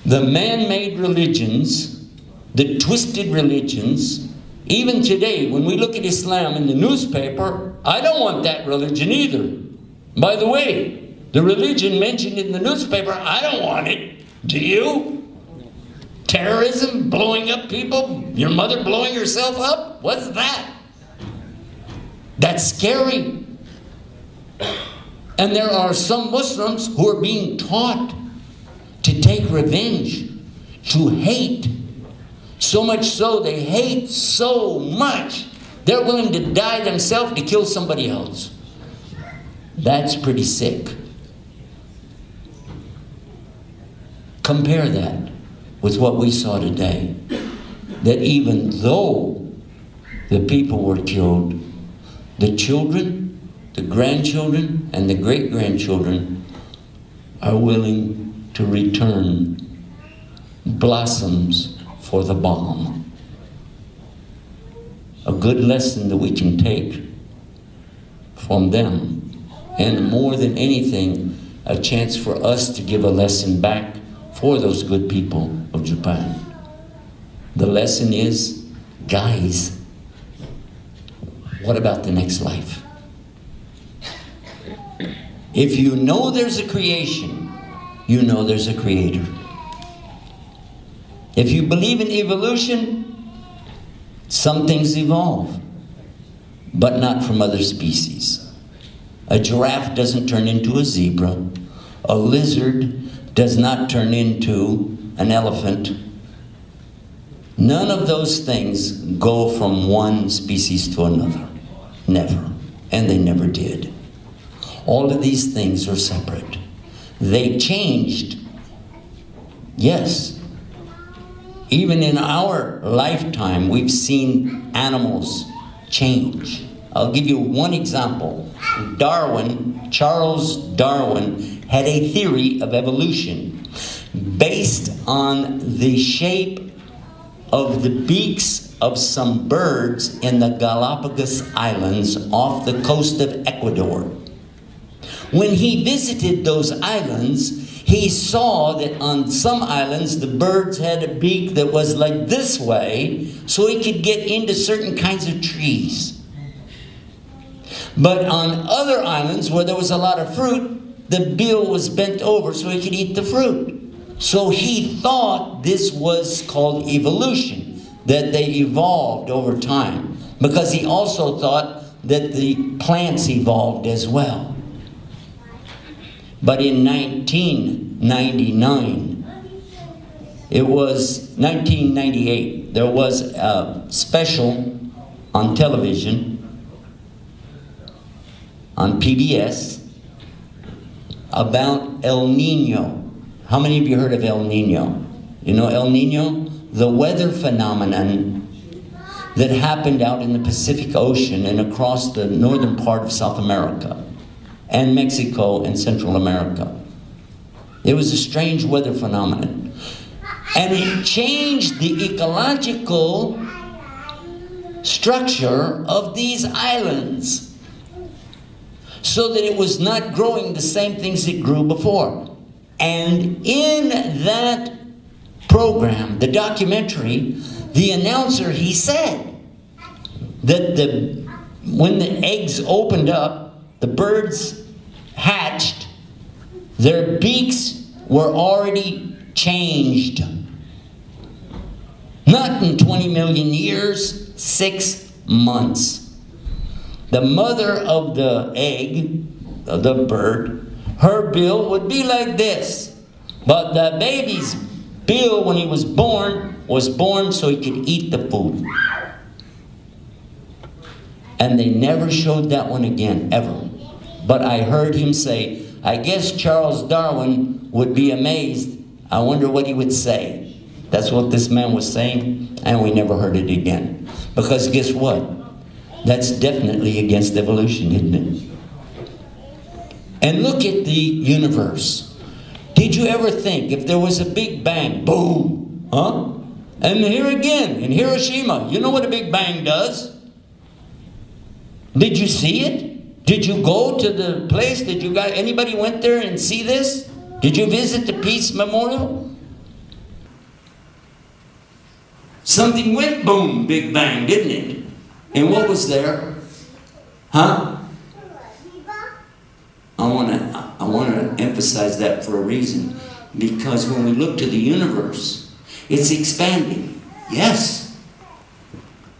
The man-made religions, the twisted religions, even today, when we look at Islam in the newspaper, I don't want that religion either. By the way, the religion mentioned in the newspaper, I don't want it. Do you? Terrorism, blowing up people, your mother blowing herself up? What's that? That's scary. And there are some Muslims who are being taught to take revenge, to hate. So much so, they hate so much, they're willing to die themselves to kill somebody else. That's pretty sick. Compare that with what we saw today. That even though the people were killed, the children, the grandchildren, and the great-grandchildren are willing to return blossoms for the bomb. A good lesson that we can take from them, and more than anything, a chance for us to give a lesson back for those good people of Japan. The lesson is, guys, what about the next life? If you know there's a creation, you know there's a creator. If you believe in evolution, some things evolve, but not from other species. A giraffe doesn't turn into a zebra. A lizard does not turn into an elephant. None of those things go from one species to another. Never. And they never did. All of these things are separate. They changed. Yes. Even in our lifetime, we've seen animals change. I'll give you one example. Charles Darwin, had a theory of evolution based on the shape of the beaks of some birds in the Galapagos Islands off the coast of Ecuador. When he visited those islands, he saw that on some islands the birds had a beak that was like this way, so he could get into certain kinds of trees. But on other islands where there was a lot of fruit, the bill was bent over so he could eat the fruit. So he thought this was called evolution, that they evolved over time, because he also thought that the plants evolved as well. But in 1999, it was 1998, there was a special on television, on PBS, about El Nino. How many of you heard of El Nino? You know El Nino? The weather phenomenon that happened out in the Pacific Ocean and across the northern part of South America and Mexico and Central America. It was a strange weather phenomenon. And it changed the ecological structure of these islands so that it was not growing the same things it grew before. And in that program, the documentary, the announcer, he said that when the eggs opened up, the birds hatched, their beaks were already changed. Not in 20 million years, 6 months. The mother of the egg, of the bird, her bill would be like this. But the baby's bill, when he was born so he could eat the food. And they never showed that one again, ever. But I heard him say, I guess Charles Darwin would be amazed. I wonder what he would say. That's what this man was saying, and we never heard it again. Because guess what? That's definitely against evolution, isn't it? And look at the universe. Did you ever think if there was a big bang, boom, huh? And here again, in Hiroshima, you know what a big bang does? Did you see it? Did you go to the place? Did you guys, anybody went there and see this? Did you visit the Peace Memorial? Something went boom, big bang, didn't it? And what was there? Huh? I want to emphasize that for a reason. Because when we look to the universe, it's expanding. Yes.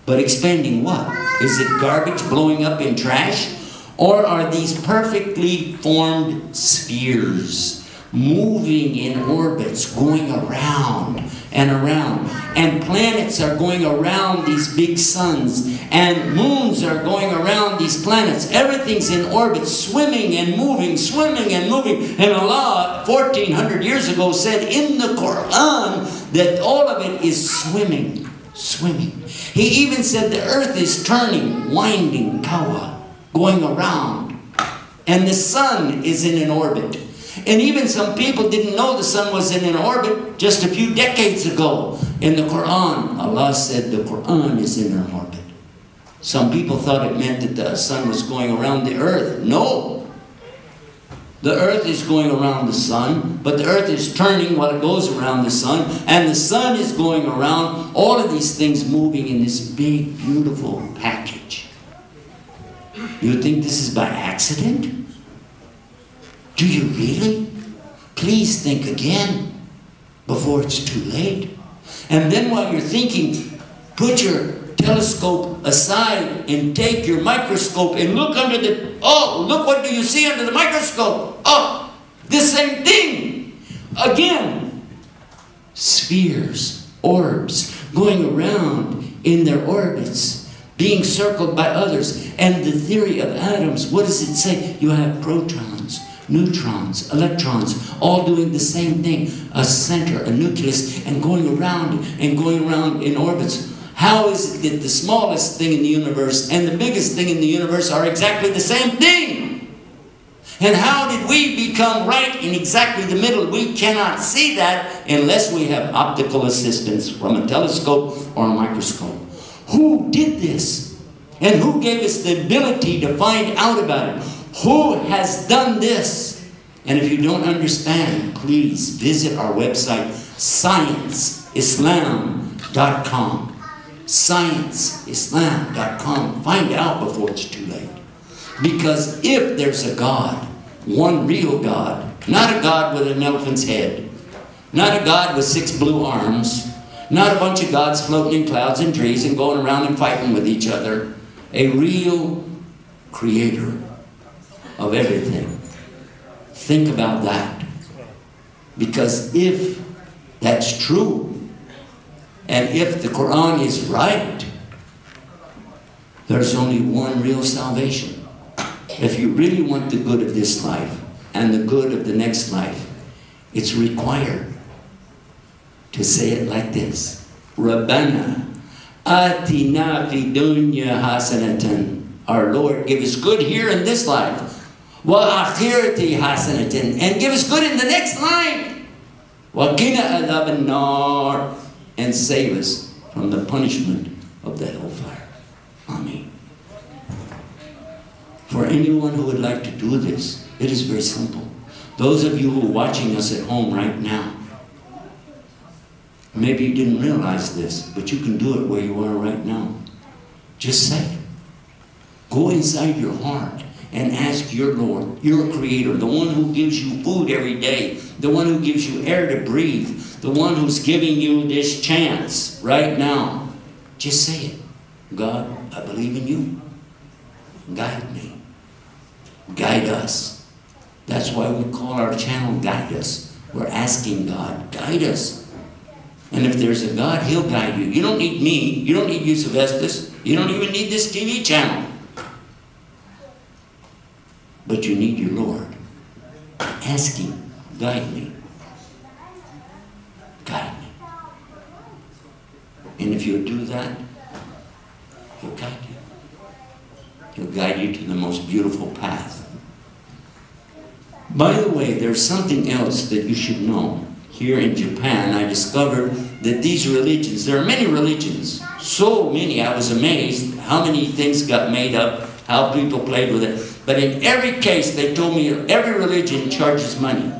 But expanding what? Is it garbage blowing up in trash? Or are these perfectly formed spheres moving in orbits, going around and around? And planets are going around these big suns, and moons are going around these planets. Everything's in orbit, swimming and moving, swimming and moving. And Allah, 1400 years ago, said in the Quran that all of it is swimming, swimming. He even said the earth is turning, winding, kawa, going around. And the sun is in an orbit. And even some people didn't know the sun was in an orbit just a few decades ago. In the Quran, Allah said the Quran is in an orbit. Some people thought it meant that the sun was going around the earth. No. The earth is going around the sun, but the earth is turning while it goes around the sun, and the sun is going around. All of these things moving in this big, beautiful package. You think this is by accident? Do you really? Please think again before it's too late. And then while you're thinking, put your telescope aside and take your microscope and look under the, oh, look what do you see under the microscope? Oh, this same thing. Again, spheres, orbs, going around in their orbits, being circled by others. And the theory of atoms, what does it say? You have protons, neutrons, electrons, all doing the same thing. A center, a nucleus, and going around in orbits. How is it that the smallest thing in the universe and the biggest thing in the universe are exactly the same thing? And how did we become right in exactly the middle? We cannot see that unless we have optical assistance from a telescope or a microscope. Who did this? And who gave us the ability to find out about it? Who has done this? And if you don't understand, please visit our website, ScienceIslam.com. ScienceIslam.com. Find out before it's too late. Because if there's a God, one real God, not a God with an elephant's head, not a God with 6 blue arms, not a bunch of gods floating in clouds and trees and going around and fighting with each other, a real creator of everything. Think about that. Because if that's true, and if the Quran is right, there's only one real salvation. If you really want the good of this life and the good of the next life, it's required to say it like this. Rabbana Atina fi dunya hasanatan. Our Lord, give us good here in this life. Wa akhirati hasanatan. And give us good in the next life. Wa qina adhab an-nar. And save us from the punishment of the hellfire. Amen. For anyone who would like to do this, it is very simple. Those of you who are watching us at home right now, maybe you didn't realize this, but you can do it where you are right now. Just say it. Go inside your heart and ask your Lord, your Creator, the one who gives you food every day, the one who gives you air to breathe, the one who's giving you this chance right now. Just say it. God, I believe in you. Guide me. Guide us. That's why we call our channel Guide Us. We're asking God, guide us. And if there's a God, He'll guide you. You don't need me. You don't need Yusuf Estes. You don't even need this TV channel. But you need your Lord. Ask Him, guide me. Guide me. And if you'll do that, He'll guide you. He'll guide you to the most beautiful path. By the way, there's something else that you should know. Here in Japan, I discovered that these religions, there are many religions, so many, I was amazed how many things got made up, how people played with it. But in every case, they told me every religion charges money.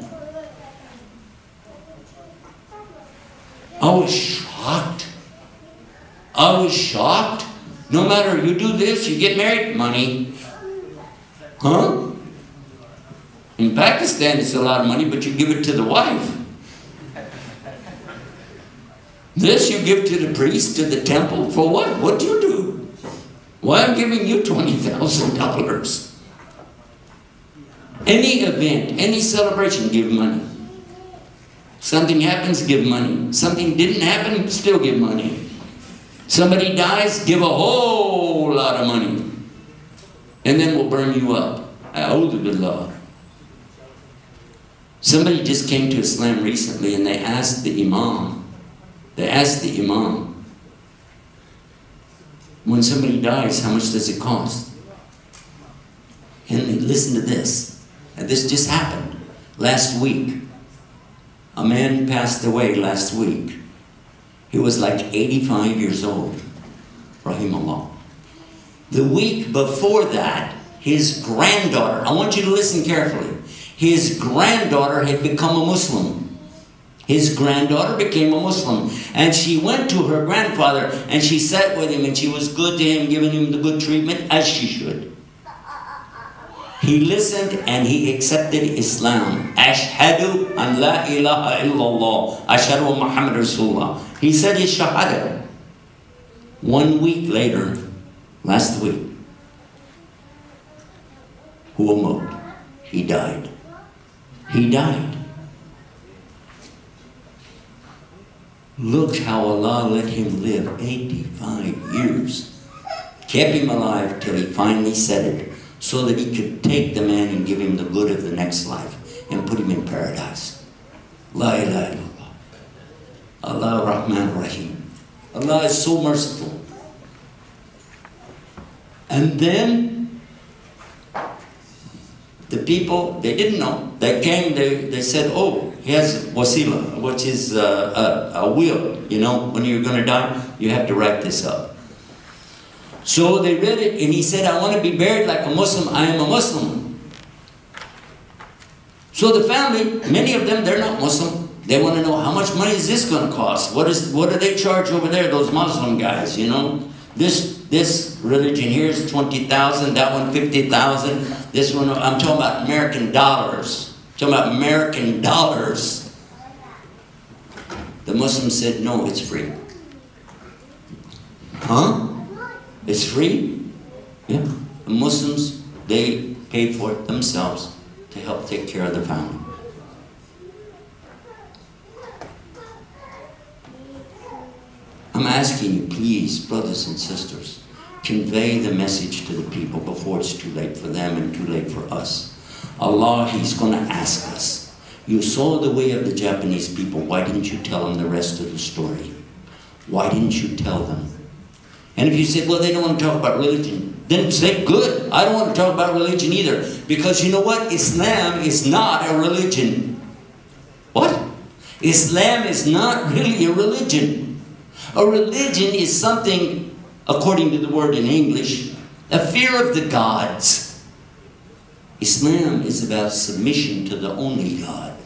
I was shocked. I was shocked. No matter you do this, you get married, money. Huh? In Pakistan, it's a lot of money, but you give it to the wife. This you give to the priest, to the temple, for what? What do you do? Why I'm giving you $20,000? Any event, any celebration, give money. Something happens, give money. Something didn't happen, still give money. Somebody dies, give a whole lot of money. And then we'll burn you up. A'udhu billah. Somebody just came to Islam recently and they asked the Imam, when somebody dies, how much does it cost? And listen to this. And this just happened last week. A man passed away last week. He was like 85 years old. Rahimahullah. The week before that, his granddaughter, I want you to listen carefully. His granddaughter had become a Muslim. His granddaughter became a Muslim. And she went to her grandfather and she sat with him and she was good to him, giving him the good treatment as she should. He listened and he accepted Islam. Ashhadu an la ilaha illallah. Ashhadu Muhammad Rasulullah. He said his shahada. 1 week later, last week, he died. He died. Look how Allah let him live 85 years. Kept him alive till he finally said it, so that he could take the man and give him the good of the next life and put him in paradise. La ilaha illallah. Allah Rahman Rahim. Allah is so merciful. And then the people, they didn't know. They came, they said, oh, he has wasila, which is a will. You know, when you're going to die, you have to write this up. So they read it, and he said, I want to be buried like a Muslim. I am a Muslim. So the family, many of them, they're not Muslim. They want to know, how much money is this going to cost? What do they charge over there, those Muslim guys, you know? This religion here is 20,000, that one 50,000. This one, I'm talking about American dollars. I'm talking about American dollars. The Muslim said, no, it's free. Huh? It's free? Yeah. The Muslims, they pay for it themselves to help take care of the family. I'm asking you, please, brothers and sisters, convey the message to the people before it's too late for them and too late for us. Allah, He's going to ask us. You saw the way of the Japanese people. Why didn't you tell them the rest of the story? Why didn't you tell them? And if you say, well, they don't want to talk about religion, then say, good, I don't want to talk about religion either. Because you know what? Islam is not a religion. What? Islam is not really a religion. A religion is something, according to the word in English, a fear of the gods. Islam is about submission to the only God.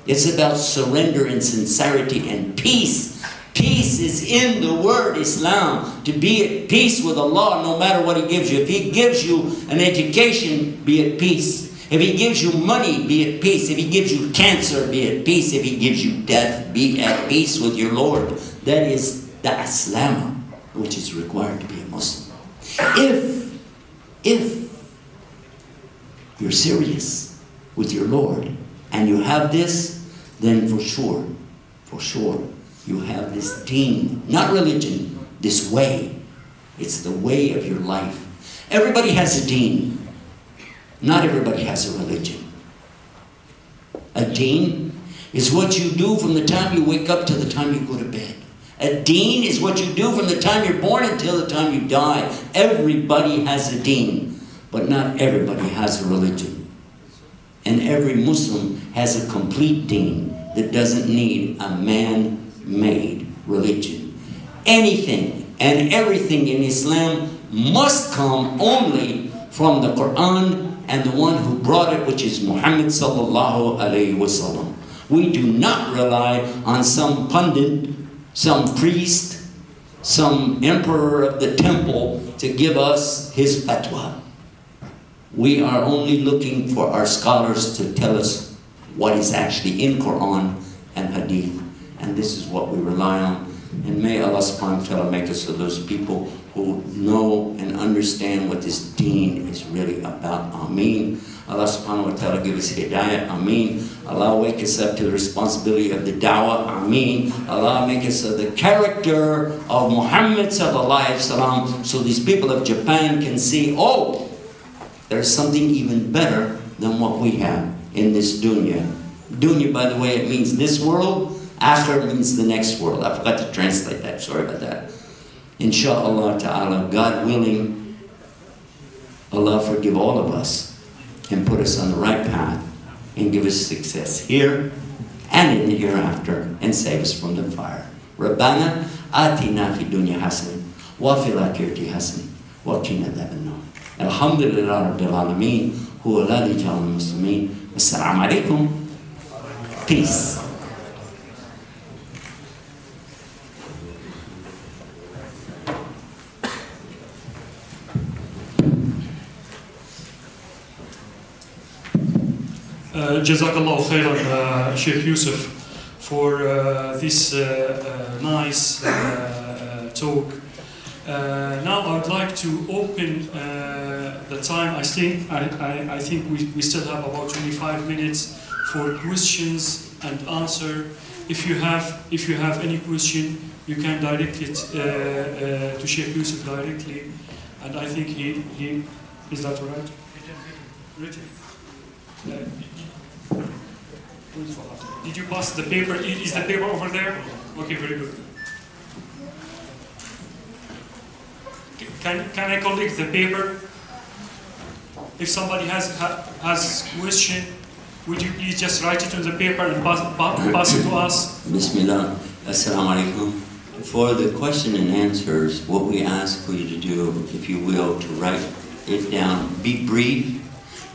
It's about surrender and sincerity and peace. Peace is in the word Islam. To be at peace with Allah no matter what He gives you. If He gives you an education, be at peace. If He gives you money, be at peace. If He gives you cancer, be at peace. If He gives you death, be at peace with your Lord. That is the Islam which is required to be a Muslim. If you're serious with your Lord and you have this, then for sure, you have this deen, not religion, this way. It's the way of your life. Everybody has a deen. Not everybody has a religion. A deen is what you do from the time you wake up to the time you go to bed. A deen is what you do from the time you're born until the time you die. Everybody has a deen, but not everybody has a religion. And every Muslim has a complete deen that doesn't need a man-made religion. Anything and everything in Islam must come only from the Quran and the one who brought it, which is Muhammad sallallahu alayhi wasallam. We do not rely on some pundit, some priest, some emperor of the temple to give us his fatwa. We are only looking for our scholars to tell us what is actually in Quran and Hadith. And this is what we rely on. And may Allah subhanahu wa ta'ala make us of those people who know and understand what this deen is really about. Ameen. Allah subhanahu wa ta'ala give us hidayah. Ameen. Allah wake us up to the responsibility of the da'wah. Ameen. Allah make us of the character of Muhammad sallallahu alayhi wa sallam, so these people of Japan can see, oh, there's something even better than what we have in this dunya. Dunya, by the way, it means this world. Akhir means the next world. I forgot to translate that. Sorry about that. Insha'Allah ta'ala, God willing, Allah forgive all of us and put us on the right path and give us success here and in the hereafter and save us from the fire. Rabbana atina fi dunya hasan wa fil akhirati hasan wa qina adhaban nar. Alhamdulillah rabbil alameen huwa alladhi ja'ala muslimin. Assalamu alaikum. Peace. Jazakallah khairan, Sheikh Yusuf, for this nice talk. Now I would like to open the time. I think we still have about 25 minutes for questions and answer. If you have any question, you can direct it to Sheikh Yusuf directly, and I think he is that right? Written. Did you pass the paper? Is the paper over there? Okay, very good. Can I collect the paper? If somebody has question, would you please just write it on the paper and pass it to us? Bismillah. Assalamu alaikum. For the question and answers, what we ask for you to do, if you will, to write it down. Be brief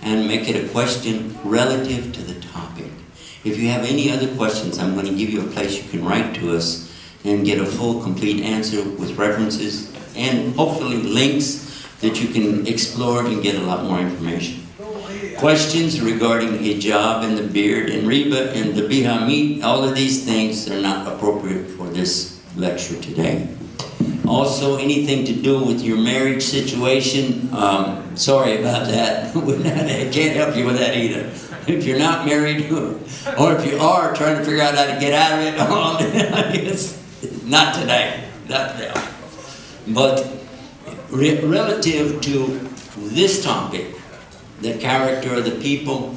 and make it a question relative to the topic. If you have any other questions, I'm going to give you a place you can write to us and get a full, complete answer with references and hopefully links that you can explore and get a lot more information. Questions regarding hijab and the beard and riba and the bihamid, all of these things are not appropriate for this lecture today. Also, anything to do with your marriage situation, sorry about that. I can't help you with that either. If you're not married, or if you are trying to figure out how to get out of it, not today, not now. But relative to this topic, the character of the people,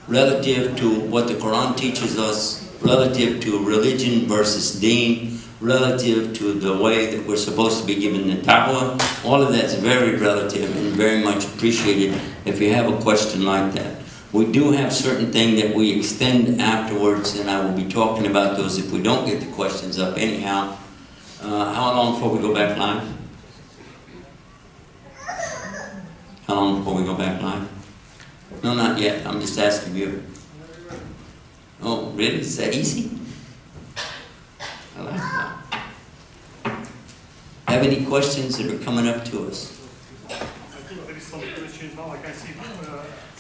relative to what the Quran teaches us, relative to religion versus deen, relative to the way that we're supposed to be given the da'wah. All of that's very relative and very much appreciated if you have a question like that. We do have certain things that we extend afterwards, and I will be talking about those if we don't get the questions up anyhow. How long before we go back live? How long before we go back live? No, not yet. I'm just asking you. Oh, really? Is that easy? I like that. Have any questions that are coming up to us? I think there is some questions now. I can see.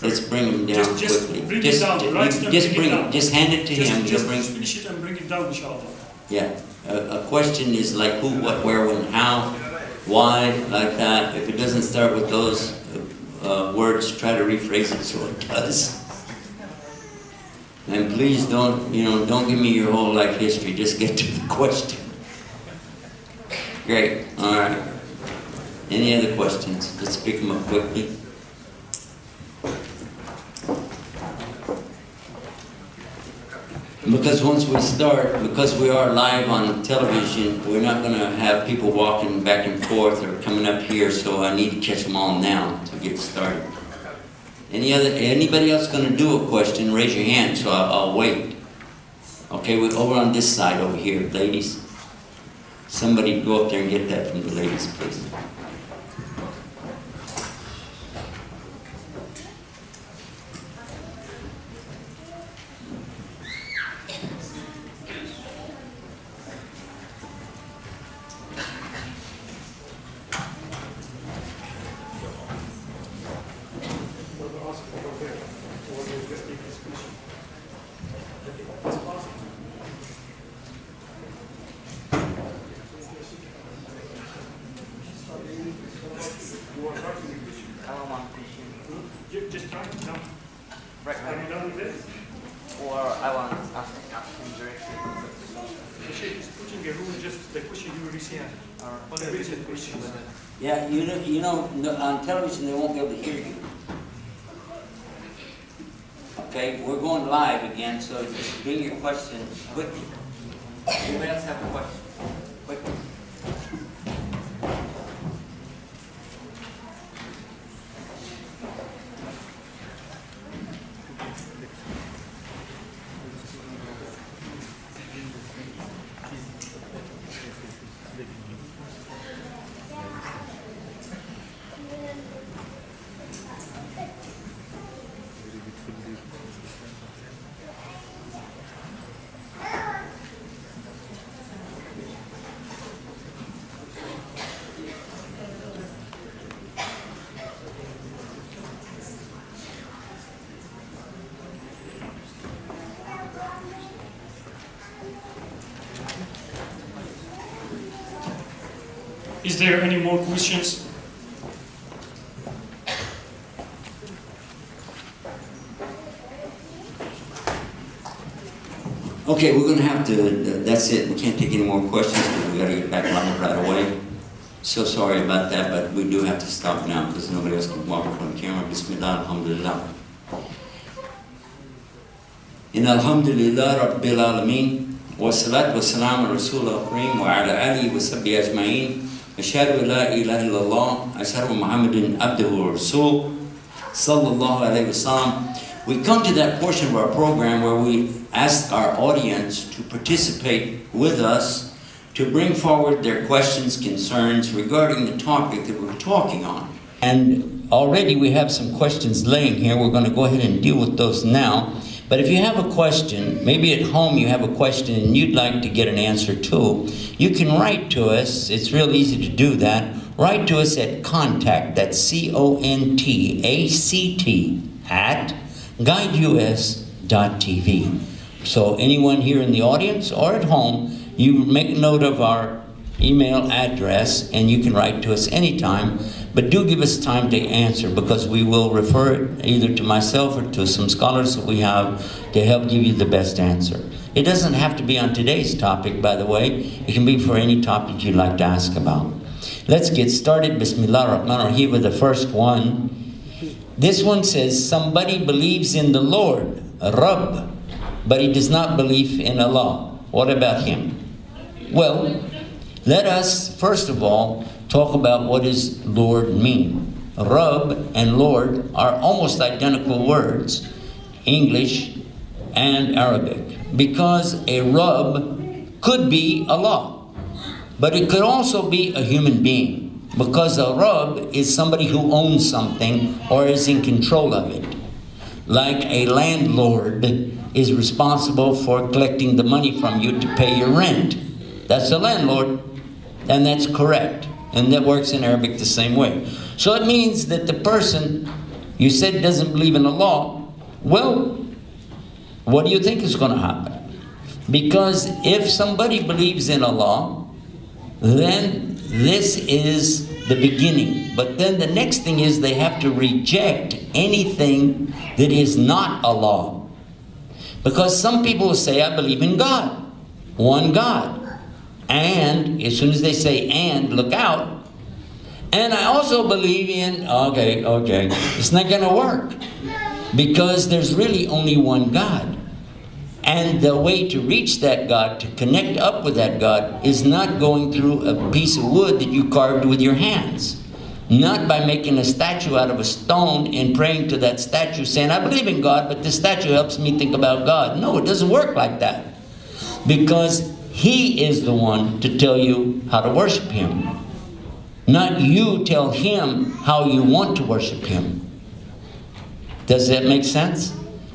Let's bring them down quickly. Bring it down. Just hand it to him. Just finish it and bring it down, inshallah. Yeah. A question is like who, what, where, when, how, why, like that. If it doesn't start with those words, try to rephrase it so it does. And please don't give me your whole life history. Just get to the question. Great. All right. Any other questions? Let's pick them up quickly. Because once we start, because we are live on television, we're not going to have people walking back and forth or coming up here, so I need to catch them all now to get started. Anybody else going to do a question, raise your hand, so I'll wait. Okay, we're over on this side over here, ladies. Somebody go up there and get that from the ladies, please. Just try it now. Right. Are you done with this? Or I want to ask him directly. The sheikh is putting a rule, just the question you receive. On the written questions. Yeah, you know, on television they won't be able to hear you. Okay, we're going live again, so just bring your question quickly. Anybody else have a question? Quickly. Is there any more questions? Okay, we're going to have to, that's it. We can't take any more questions because we've got to get back live right away. So sorry about that, but we do have to stop now because nobody else can walk in front of the camera. Bismillah, alhamdulillah. In alhamdulillah, rabbil alameen, wa salatu wa salam ala rasulullah kareem wa ala alihi wa sahbihi ajma'in. Ashhadu an la ilaha illallah, ashhadu Muhammadan abduhu wa rasul, sallallahu alayhi wa sallam. We come to that portion of our program where we ask our audience to participate with us to bring forward their questions, concerns regarding the topic that we're talking on. And already we have some questions laying here. We're going to go ahead and deal with those now. But if you have a question, maybe at home you have a question and you'd like to get an answer to, you can write to us. It's real easy to do that. Write to us at contact, that's CONTACT, at guideus.tv. So anyone here in the audience or at home, you make note of our email address and you can write to us anytime, but do give us time to answer because we will refer it either to myself or to some scholars that we have to help give you the best answer. It doesn't have to be on today's topic, by the way. It can be for any topic you'd like to ask about. Let's get started. Bismillah ar-Rahman ar-Rahim with the first one. This one says, somebody believes in the Lord, Rabb, but he does not believe in Allah. What about him? Well, let us, first of all, talk about what does Lord mean. Rabb and Lord are almost identical words, English and Arabic, because a Rabb could be Allah, but it could also be a human being, because a Rabb is somebody who owns something or is in control of it. Like a landlord is responsible for collecting the money from you to pay your rent. That's a landlord, and that's correct. And that works in Arabic the same way. So it means that the person you said doesn't believe in Allah, well, what do you think is going to happen? Because if somebody believes in Allah, then this is the beginning. But then the next thing is they have to reject anything that is not Allah. Because some people will say, I believe in God, one God. And as soon as they say and, look out. And I also believe in, okay, it's not going to work. Because there's really only one God. And the way to reach that God, to connect up with that God, is not going through a piece of wood that you carved with your hands. Not by making a statue out of a stone and praying to that statue saying, I believe in God, but this statue helps me think about God. No, it doesn't work like that. Because He is the one to tell you how to worship Him. Not you tell Him how you want to worship Him. Does that make sense?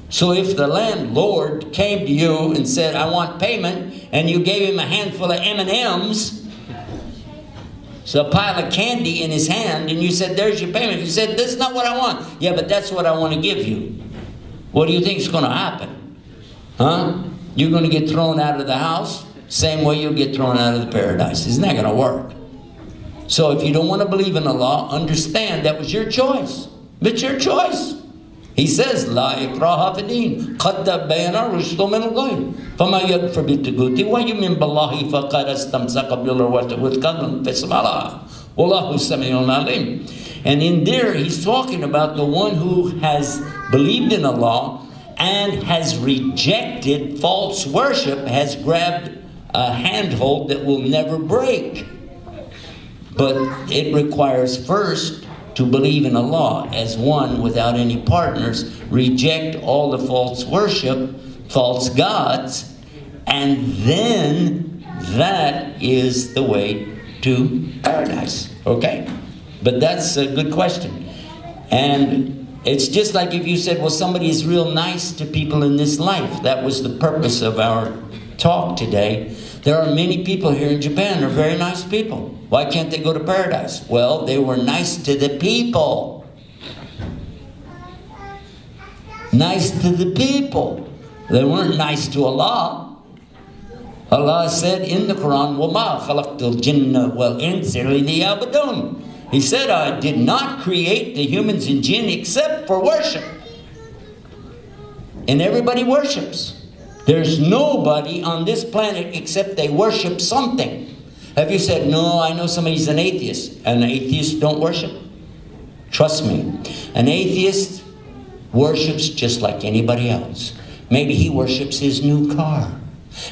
So if the landlord came to you and said, I want payment, and you gave him a handful of M&Ms, so a pile of candy in his hand, and you said, there's your payment. You said, that's not what I want. Yeah, but that's what I want to give you. What do you think is going to happen? Huh? You're going to get thrown out of the house, same way you'll get thrown out of the paradise. It's not going to work. So if you don't want to believe in Allah, understand that was your choice. It's your choice. He says, La ikraha fi din, qad tabayyana rushdu min al-ghayy, fama yakfur bit-taghut wa yu'min billahi faqad istamsaka bil-urwati al-wuthqa fisma laha wallahu sami'un alim. And in there he's talking about the one who has believed in Allah and has rejected false worship, has grabbed a handhold that will never break. But it requires first to believe in Allah as one without any partners, reject all the false worship, false gods, and then that is the way to paradise. Okay? But that's a good question. And it's just like if you said, well, somebody is real nice to people in this life. That was the purpose of our talk today. There are many people here in Japan who are very nice people. Why can't they go to paradise? Well, they were nice to the people. Nice to the people. They weren't nice to Allah. Allah said in the Quran, وَمَا خَلَقْتُ الْجِنَّ وَالْإِنسَ إِلَّا لِيَعْبُدُونِ. He said, I did not create the humans and jinn except for worship. And everybody worships. There's nobody on this planet except they worship something. Have you said, no, I know somebody's an atheist, and atheists don't worship? Trust me. An atheist worships just like anybody else. Maybe he worships his new car.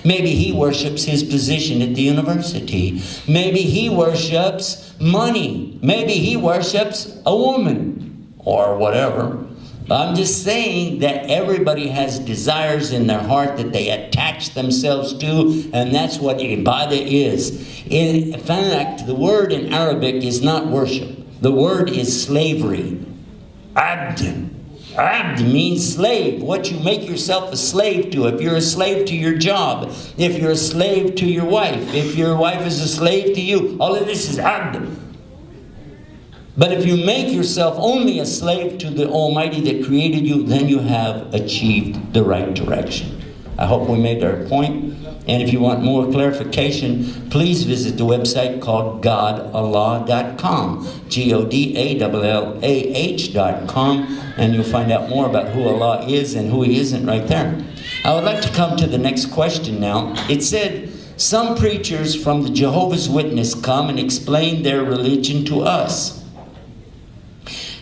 Maybe he worships his position at the university. Maybe he worships money. Maybe he worships a woman or whatever. I'm just saying that everybody has desires in their heart that they attach themselves to, and that's what ibadah is. In fact, the word in Arabic is not worship. The word is slavery. Abd. Abd means slave. What you make yourself a slave to. If you're a slave to your job, if you're a slave to your wife, if your wife is a slave to you, all of this is abd. But if you make yourself only a slave to the Almighty that created you, then you have achieved the right direction. I hope we made our point. And if you want more clarification, please visit the website called godallah.com. godallah.com. And you'll find out more about who Allah is and who He isn't right there. I would like to come to the next question now. It said, some preachers from the Jehovah's Witness come and explain their religion to us.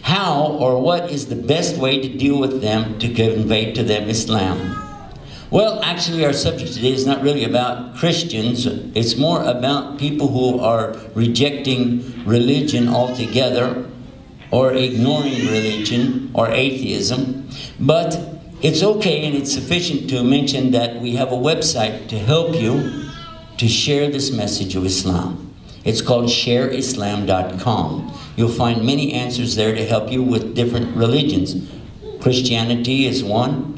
How or what is the best way to deal with them to convey to them Islam? Well, actually our subject today is not really about Christians. It's more about people who are rejecting religion altogether, or ignoring religion, or atheism. But it's okay and it's sufficient to mention that we have a website to help you to share this message of Islam. It's called shareislam.com. You'll find many answers there to help you with different religions. Christianity is one,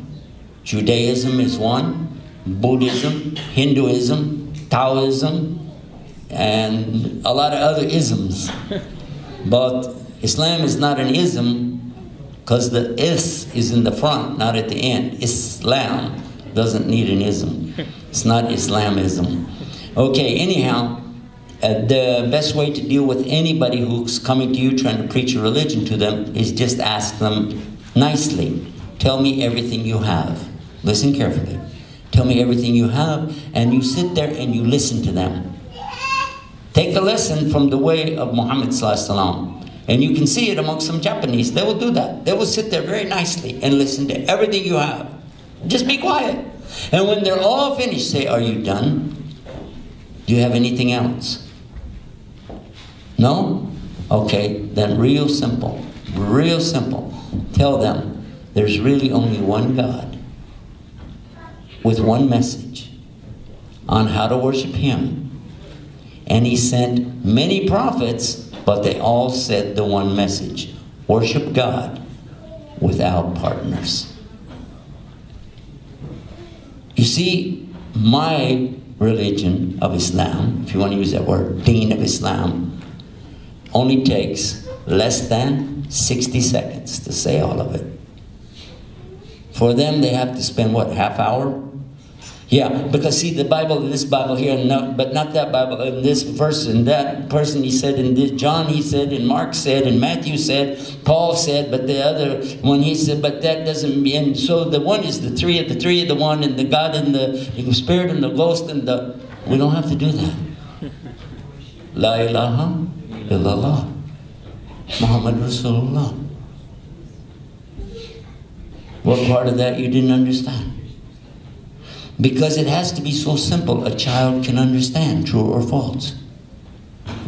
Judaism is one, Buddhism, Hinduism, Taoism, and a lot of other isms. But Islam is not an ism because the is in the front, not at the end. Islam doesn't need an ism. It's not Islamism. Okay, anyhow, the best way to deal with anybody who's coming to you trying to preach a religion to them is just ask them nicely. Tell me everything you have. Listen carefully. Tell me everything you have, and you sit there and you listen to them. Take a lesson from the way of Muhammad sallallahu alaihi wasallam. And you can see it among some Japanese. They will do that. They will sit there very nicely and listen to everything you have. Just be quiet. And when they're all finished, say, are you done? Do you have anything else? No? Okay, then real simple. Real simple. Tell them there's really only one God with one message on how to worship Him. And He sent many prophets, but they all said the one message: worship God without partners. You see, my religion of Islam, if you want to use that word, deen of Islam, only takes less than 60 seconds to say all of it. For them, they have to spend, what, half hour? Yeah, because see, the Bible, this Bible here, no, but not that Bible, in this verse, and that person, he said, in this, John, he said, and Mark said, and Matthew said, Paul said, but the other one, he said, but that doesn't mean, so the one is the three of the one, and the God, and the Spirit, and the Ghost, and the, we don't have to do that. La ilaha illallah, Muhammad Rasulullah. What part of that you didn't understand? Because it has to be so simple a child can understand, true or false.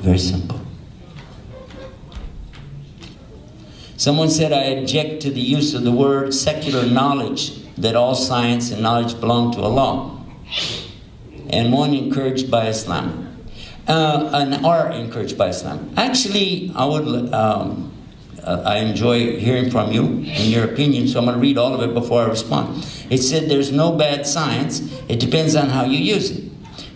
Very simple. Someone said, I object to the use of the word secular knowledge, that all science and knowledge belong to Allah, and one encouraged by Islam, and are encouraged by Islam. Actually, I enjoy hearing from you and your opinion, so I'm going to read all of it before I respond. It said there's no bad science. It depends on how you use it.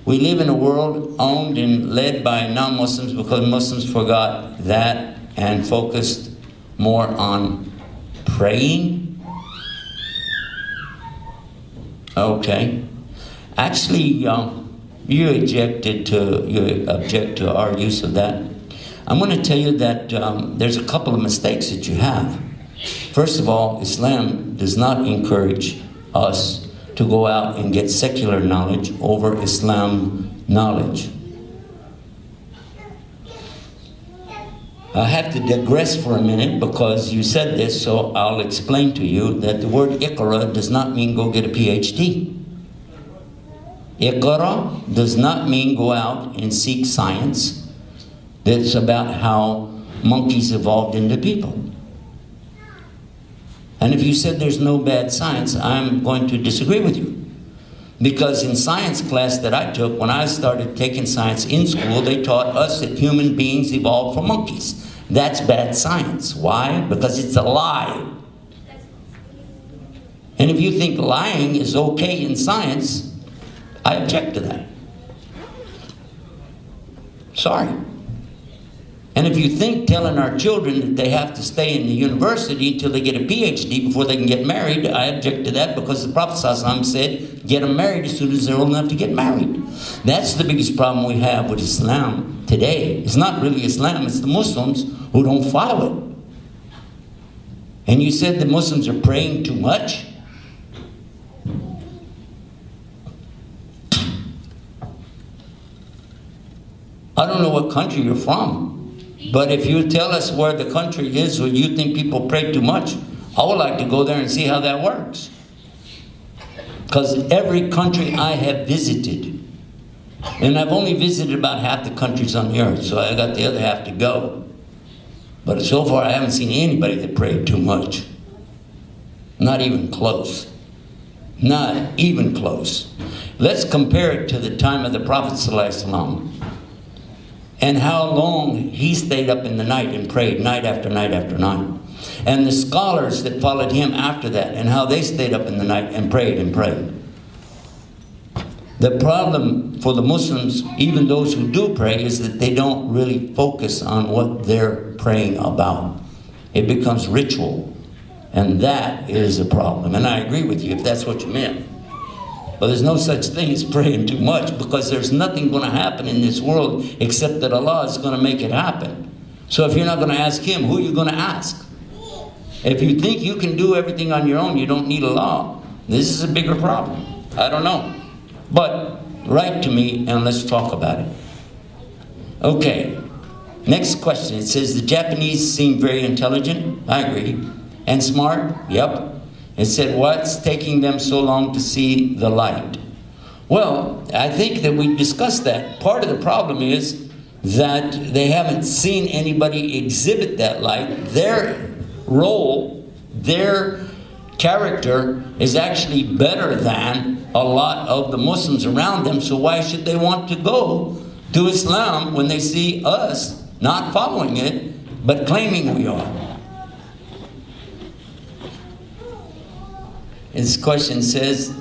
We live in a world owned and led by non-Muslims because Muslims forgot that and focused more on praying. Okay. Actually, you object to our use of that. I'm going to tell you that there's a couple of mistakes that you have. First of all, Islam does not encourage us to go out and get secular knowledge over Islam knowledge. I have to digress for a minute because you said this, so I'll explain to you that the word Iqra does not mean go get a PhD. Iqra does not mean go out and seek science. That's about how monkeys evolved into people. And if you said there's no bad science, I'm going to disagree with you. Because in science class that I took, when I started taking science in school, they taught us that human beings evolved from monkeys. That's bad science. Why? Because it's a lie. And if you think lying is okay in science, I object to that. Sorry. And if you think telling our children that they have to stay in the university until they get a PhD before they can get married, I object to that because the Prophet ﷺ said, get them married as soon as they're old enough to get married. That's the biggest problem we have with Islam today. It's not really Islam, it's the Muslims who don't follow it. And you said the Muslims are praying too much? I don't know what country you're from. But if you tell us where the country is where you think people pray too much, I would like to go there and see how that works. Because every country I have visited, and I've only visited about half the countries on the earth, so I got the other half to go. But so far I haven't seen anybody that prayed too much. Not even close. Not even close. Let's compare it to the time of the Prophet ﷺ and how long he stayed up in the night and prayed night after night after night. And the scholars that followed him after that and how they stayed up in the night and prayed and prayed. The problem for the Muslims, even those who do pray, is that they don't really focus on what they're praying about. It becomes ritual. And that is a problem. And I agree with you if that's what you meant. But there's no such thing as praying too much, because there's nothing going to happen in this world except that Allah is going to make it happen. So if you're not going to ask Him, who are you going to ask? If you think you can do everything on your own, you don't need Allah. This is a bigger problem. I don't know. But write to me and let's talk about it. Okay. Next question. It says, the Japanese seem very intelligent. I agree. And smart? Yep. It said, what's taking them so long to see the light? Well, I think that we discussed that. Part of the problem is that they haven't seen anybody exhibit that light. Their role, their character is actually better than a lot of the Muslims around them. So why should they want to go to Islam when they see us not following it, but claiming we are? This question says,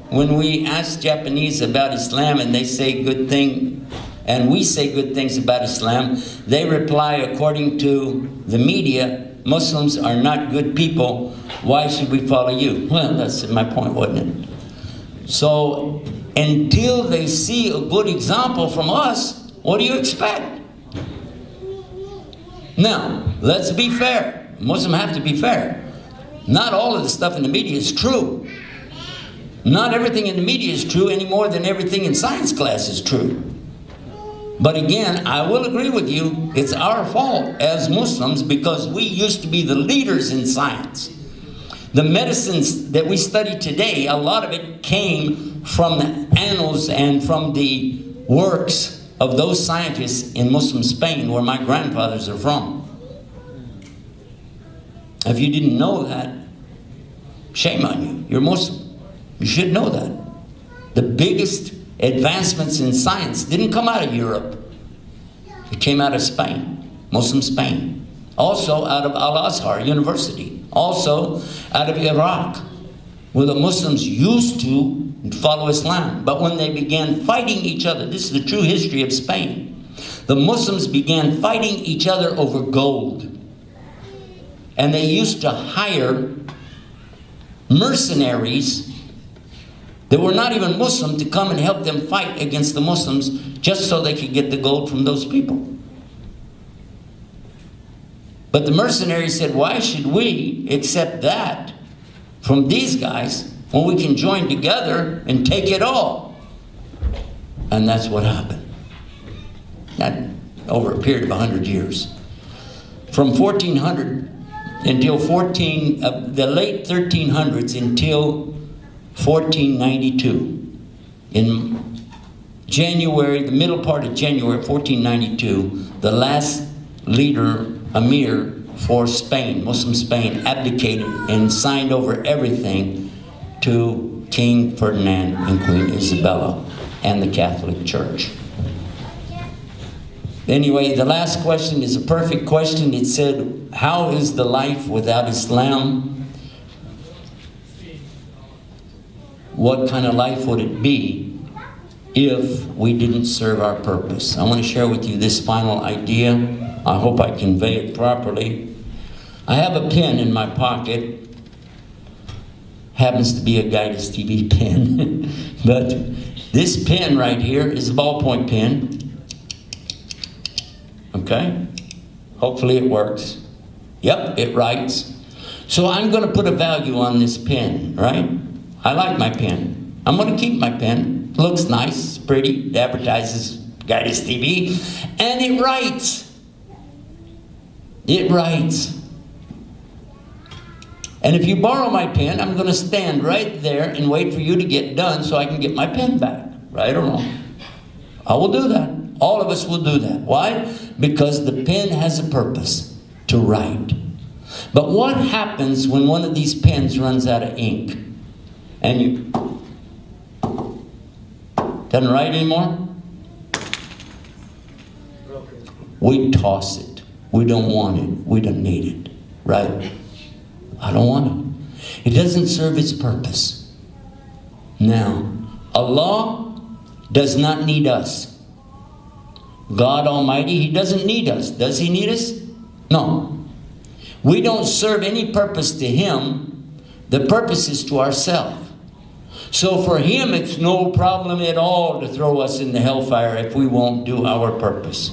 when we ask Japanese about Islam and they say good thing, and we say good things about Islam, they reply, according to the media, Muslims are not good people. Why should we follow you? Well, that's my point, wasn't it? So, until they see a good example from us, what do you expect? Now, let's be fair. Muslims have to be fair. Not all of the stuff in the media is true. Not everything in the media is true any more than everything in science class is true. But again, I will agree with you, it's our fault as Muslims because we used to be the leaders in science. The medicines that we study today, a lot of it came from the annals and from the works of those scientists in Muslim Spain, where my grandfathers are from. If you didn't know that, shame on you. You're Muslim. You should know that. The biggest advancements in science didn't come out of Europe. It came out of Spain, Muslim Spain. Also out of Al-Azhar University. Also out of Iraq, where the Muslims used to follow Islam. But when they began fighting each other, this is the true history of Spain. The Muslims began fighting each other over gold. And they used to hire mercenaries that were not even Muslim to come and help them fight against the Muslims just so they could get the gold from those people. But the mercenaries said, why should we accept that from these guys when we can join together and take it all? And that's what happened. That over a period of 100 years. From 1400 until the late 1300s until 1492. In January, the middle part of January 1492, the last leader, Emir for Spain, Muslim Spain, abdicated and signed over everything to King Ferdinand and Queen Isabella and the Catholic Church. Anyway, the last question is a perfect question. It said, how is the life without Islam? What kind of life would it be if we didn't serve our purpose? I want to share with you this final idea. I hope I convey it properly. I have a pen in my pocket. Happens to be a Guidance TV pen. But this pen right here is a ballpoint pen. Okay? Hopefully it works. Yep, it writes. So I'm going to put a value on this pen, right? I like my pen. I'm going to keep my pen. It looks nice, pretty. It advertises Guidance TV. And it writes. It writes. And if you borrow my pen, I'm going to stand right there and wait for you to get done so I can get my pen back. Right or wrong? I will do that. All of us will do that. Why? Because the pen has a purpose, to write. But what happens when one of these pens runs out of ink? And you... doesn't write anymore? We toss it. We don't want it. We don't need it. Right? I don't want it. It doesn't serve its purpose. Now, Allah does not need us. God Almighty, He doesn't need us. Does He need us? No. We don't serve any purpose to Him. The purpose is to ourselves. So for Him, it's no problem at all to throw us in the hellfire if we won't do our purpose.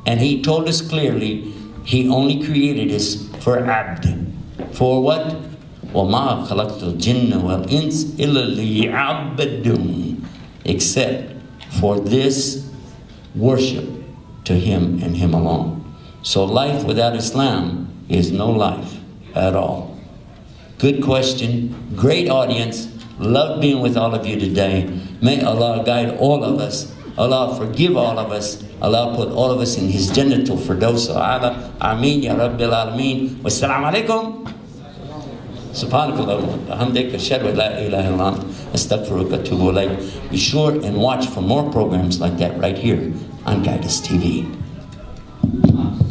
And He told us clearly, He only created us for abd. For what? وَمَا خَلَقْتُ الْجِنَّ وَالْإِنسِ إِلَّا لِيَعْبُدُونِ. Except for this worship to Him and Him alone. So life without Islam is no life at all. Good question. Great audience. Love being with all of you today. May Allah guide all of us. Allah forgive all of us. Allah put all of us in His Jannatul Firdaus A'la. Ameen ya Rabbil Alameen. Wassalamu alaikum. Subhanakallah wa bihamdik. Ashhadu an la ilaha illa anta. Astaghfiruka wa atubu ilayk. Be sure and watch for more programs like that right here on Guidance TV.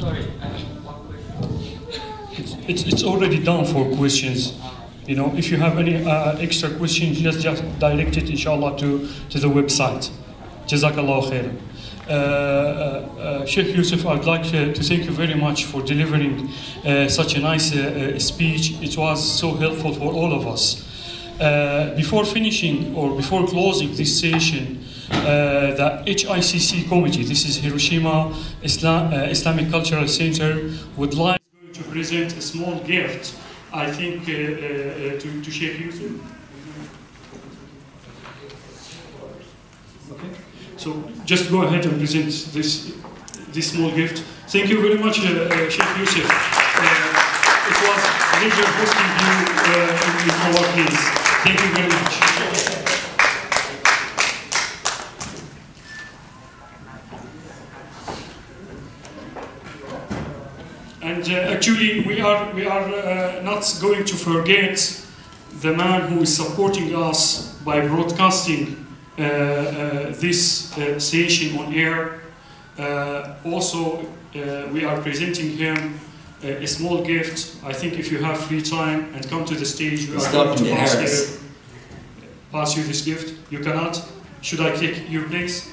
Sorry, It's already done for questions. You know, if you have any extra questions, just direct it, inshallah, to the website. Jazakallah khair. Sheikh Yusuf, I'd like to thank you very much for delivering such a nice speech. It was so helpful for all of us. Before finishing or before closing this session, the HICC committee, this is Hiroshima Islamic Cultural Center, would like to present a small gift, I think, to Sheikh Yusuf. Okay. So just go ahead and present this small gift. Thank you very much, Sheikh Yusuf. It was a pleasure hosting you in our place. Thank you very much. And actually, we are not going to forget the man who is supporting us by broadcasting this session on air. Also, we are presenting him a small gift. I think if you have free time and come to the stage, we are going to pass you this gift. You cannot? Should I take your place?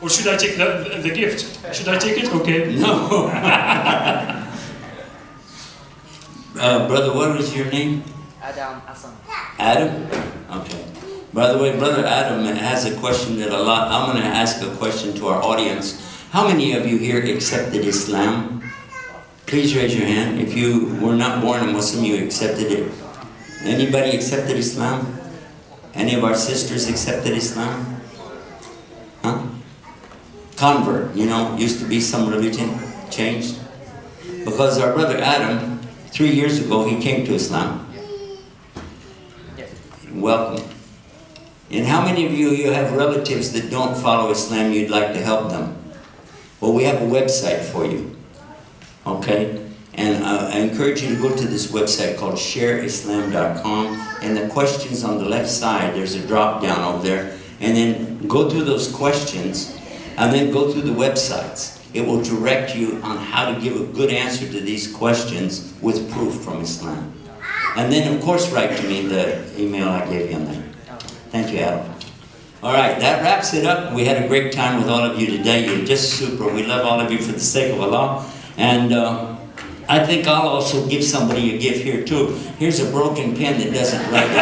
Or should I take the gift? Should I take it? Okay. No. Brother, what was your name? Adam Hassan. Adam? Okay. By the way, Brother Adam has a question that I'm going to ask a question to our audience. How many of you here accepted Islam? Please raise your hand. If you were not born a Muslim, you accepted it. Anybody accepted Islam? Any of our sisters accepted Islam? Huh? Convert, you know, used to be some religion, changed. Because our brother Adam, 3 years ago, he came to Islam. Yes. Welcome. And how many of you have relatives that don't follow Islam, you'd like to help them? Well, we have a website for you, okay? And I encourage you to go to this website called shareislam.com, and the questions on the left side, there's a drop down over there, and then go through those questions, and then go through the websites. It will direct you on how to give a good answer to these questions with proof from Islam. And then, of course, write to me the email I gave you on there. Thank you, Adam. All right, that wraps it up. We had a great time with all of you today. You're just super. We love all of you for the sake of Allah. And I think I'll also give somebody a gift here, too. Here's a broken pen that doesn't write.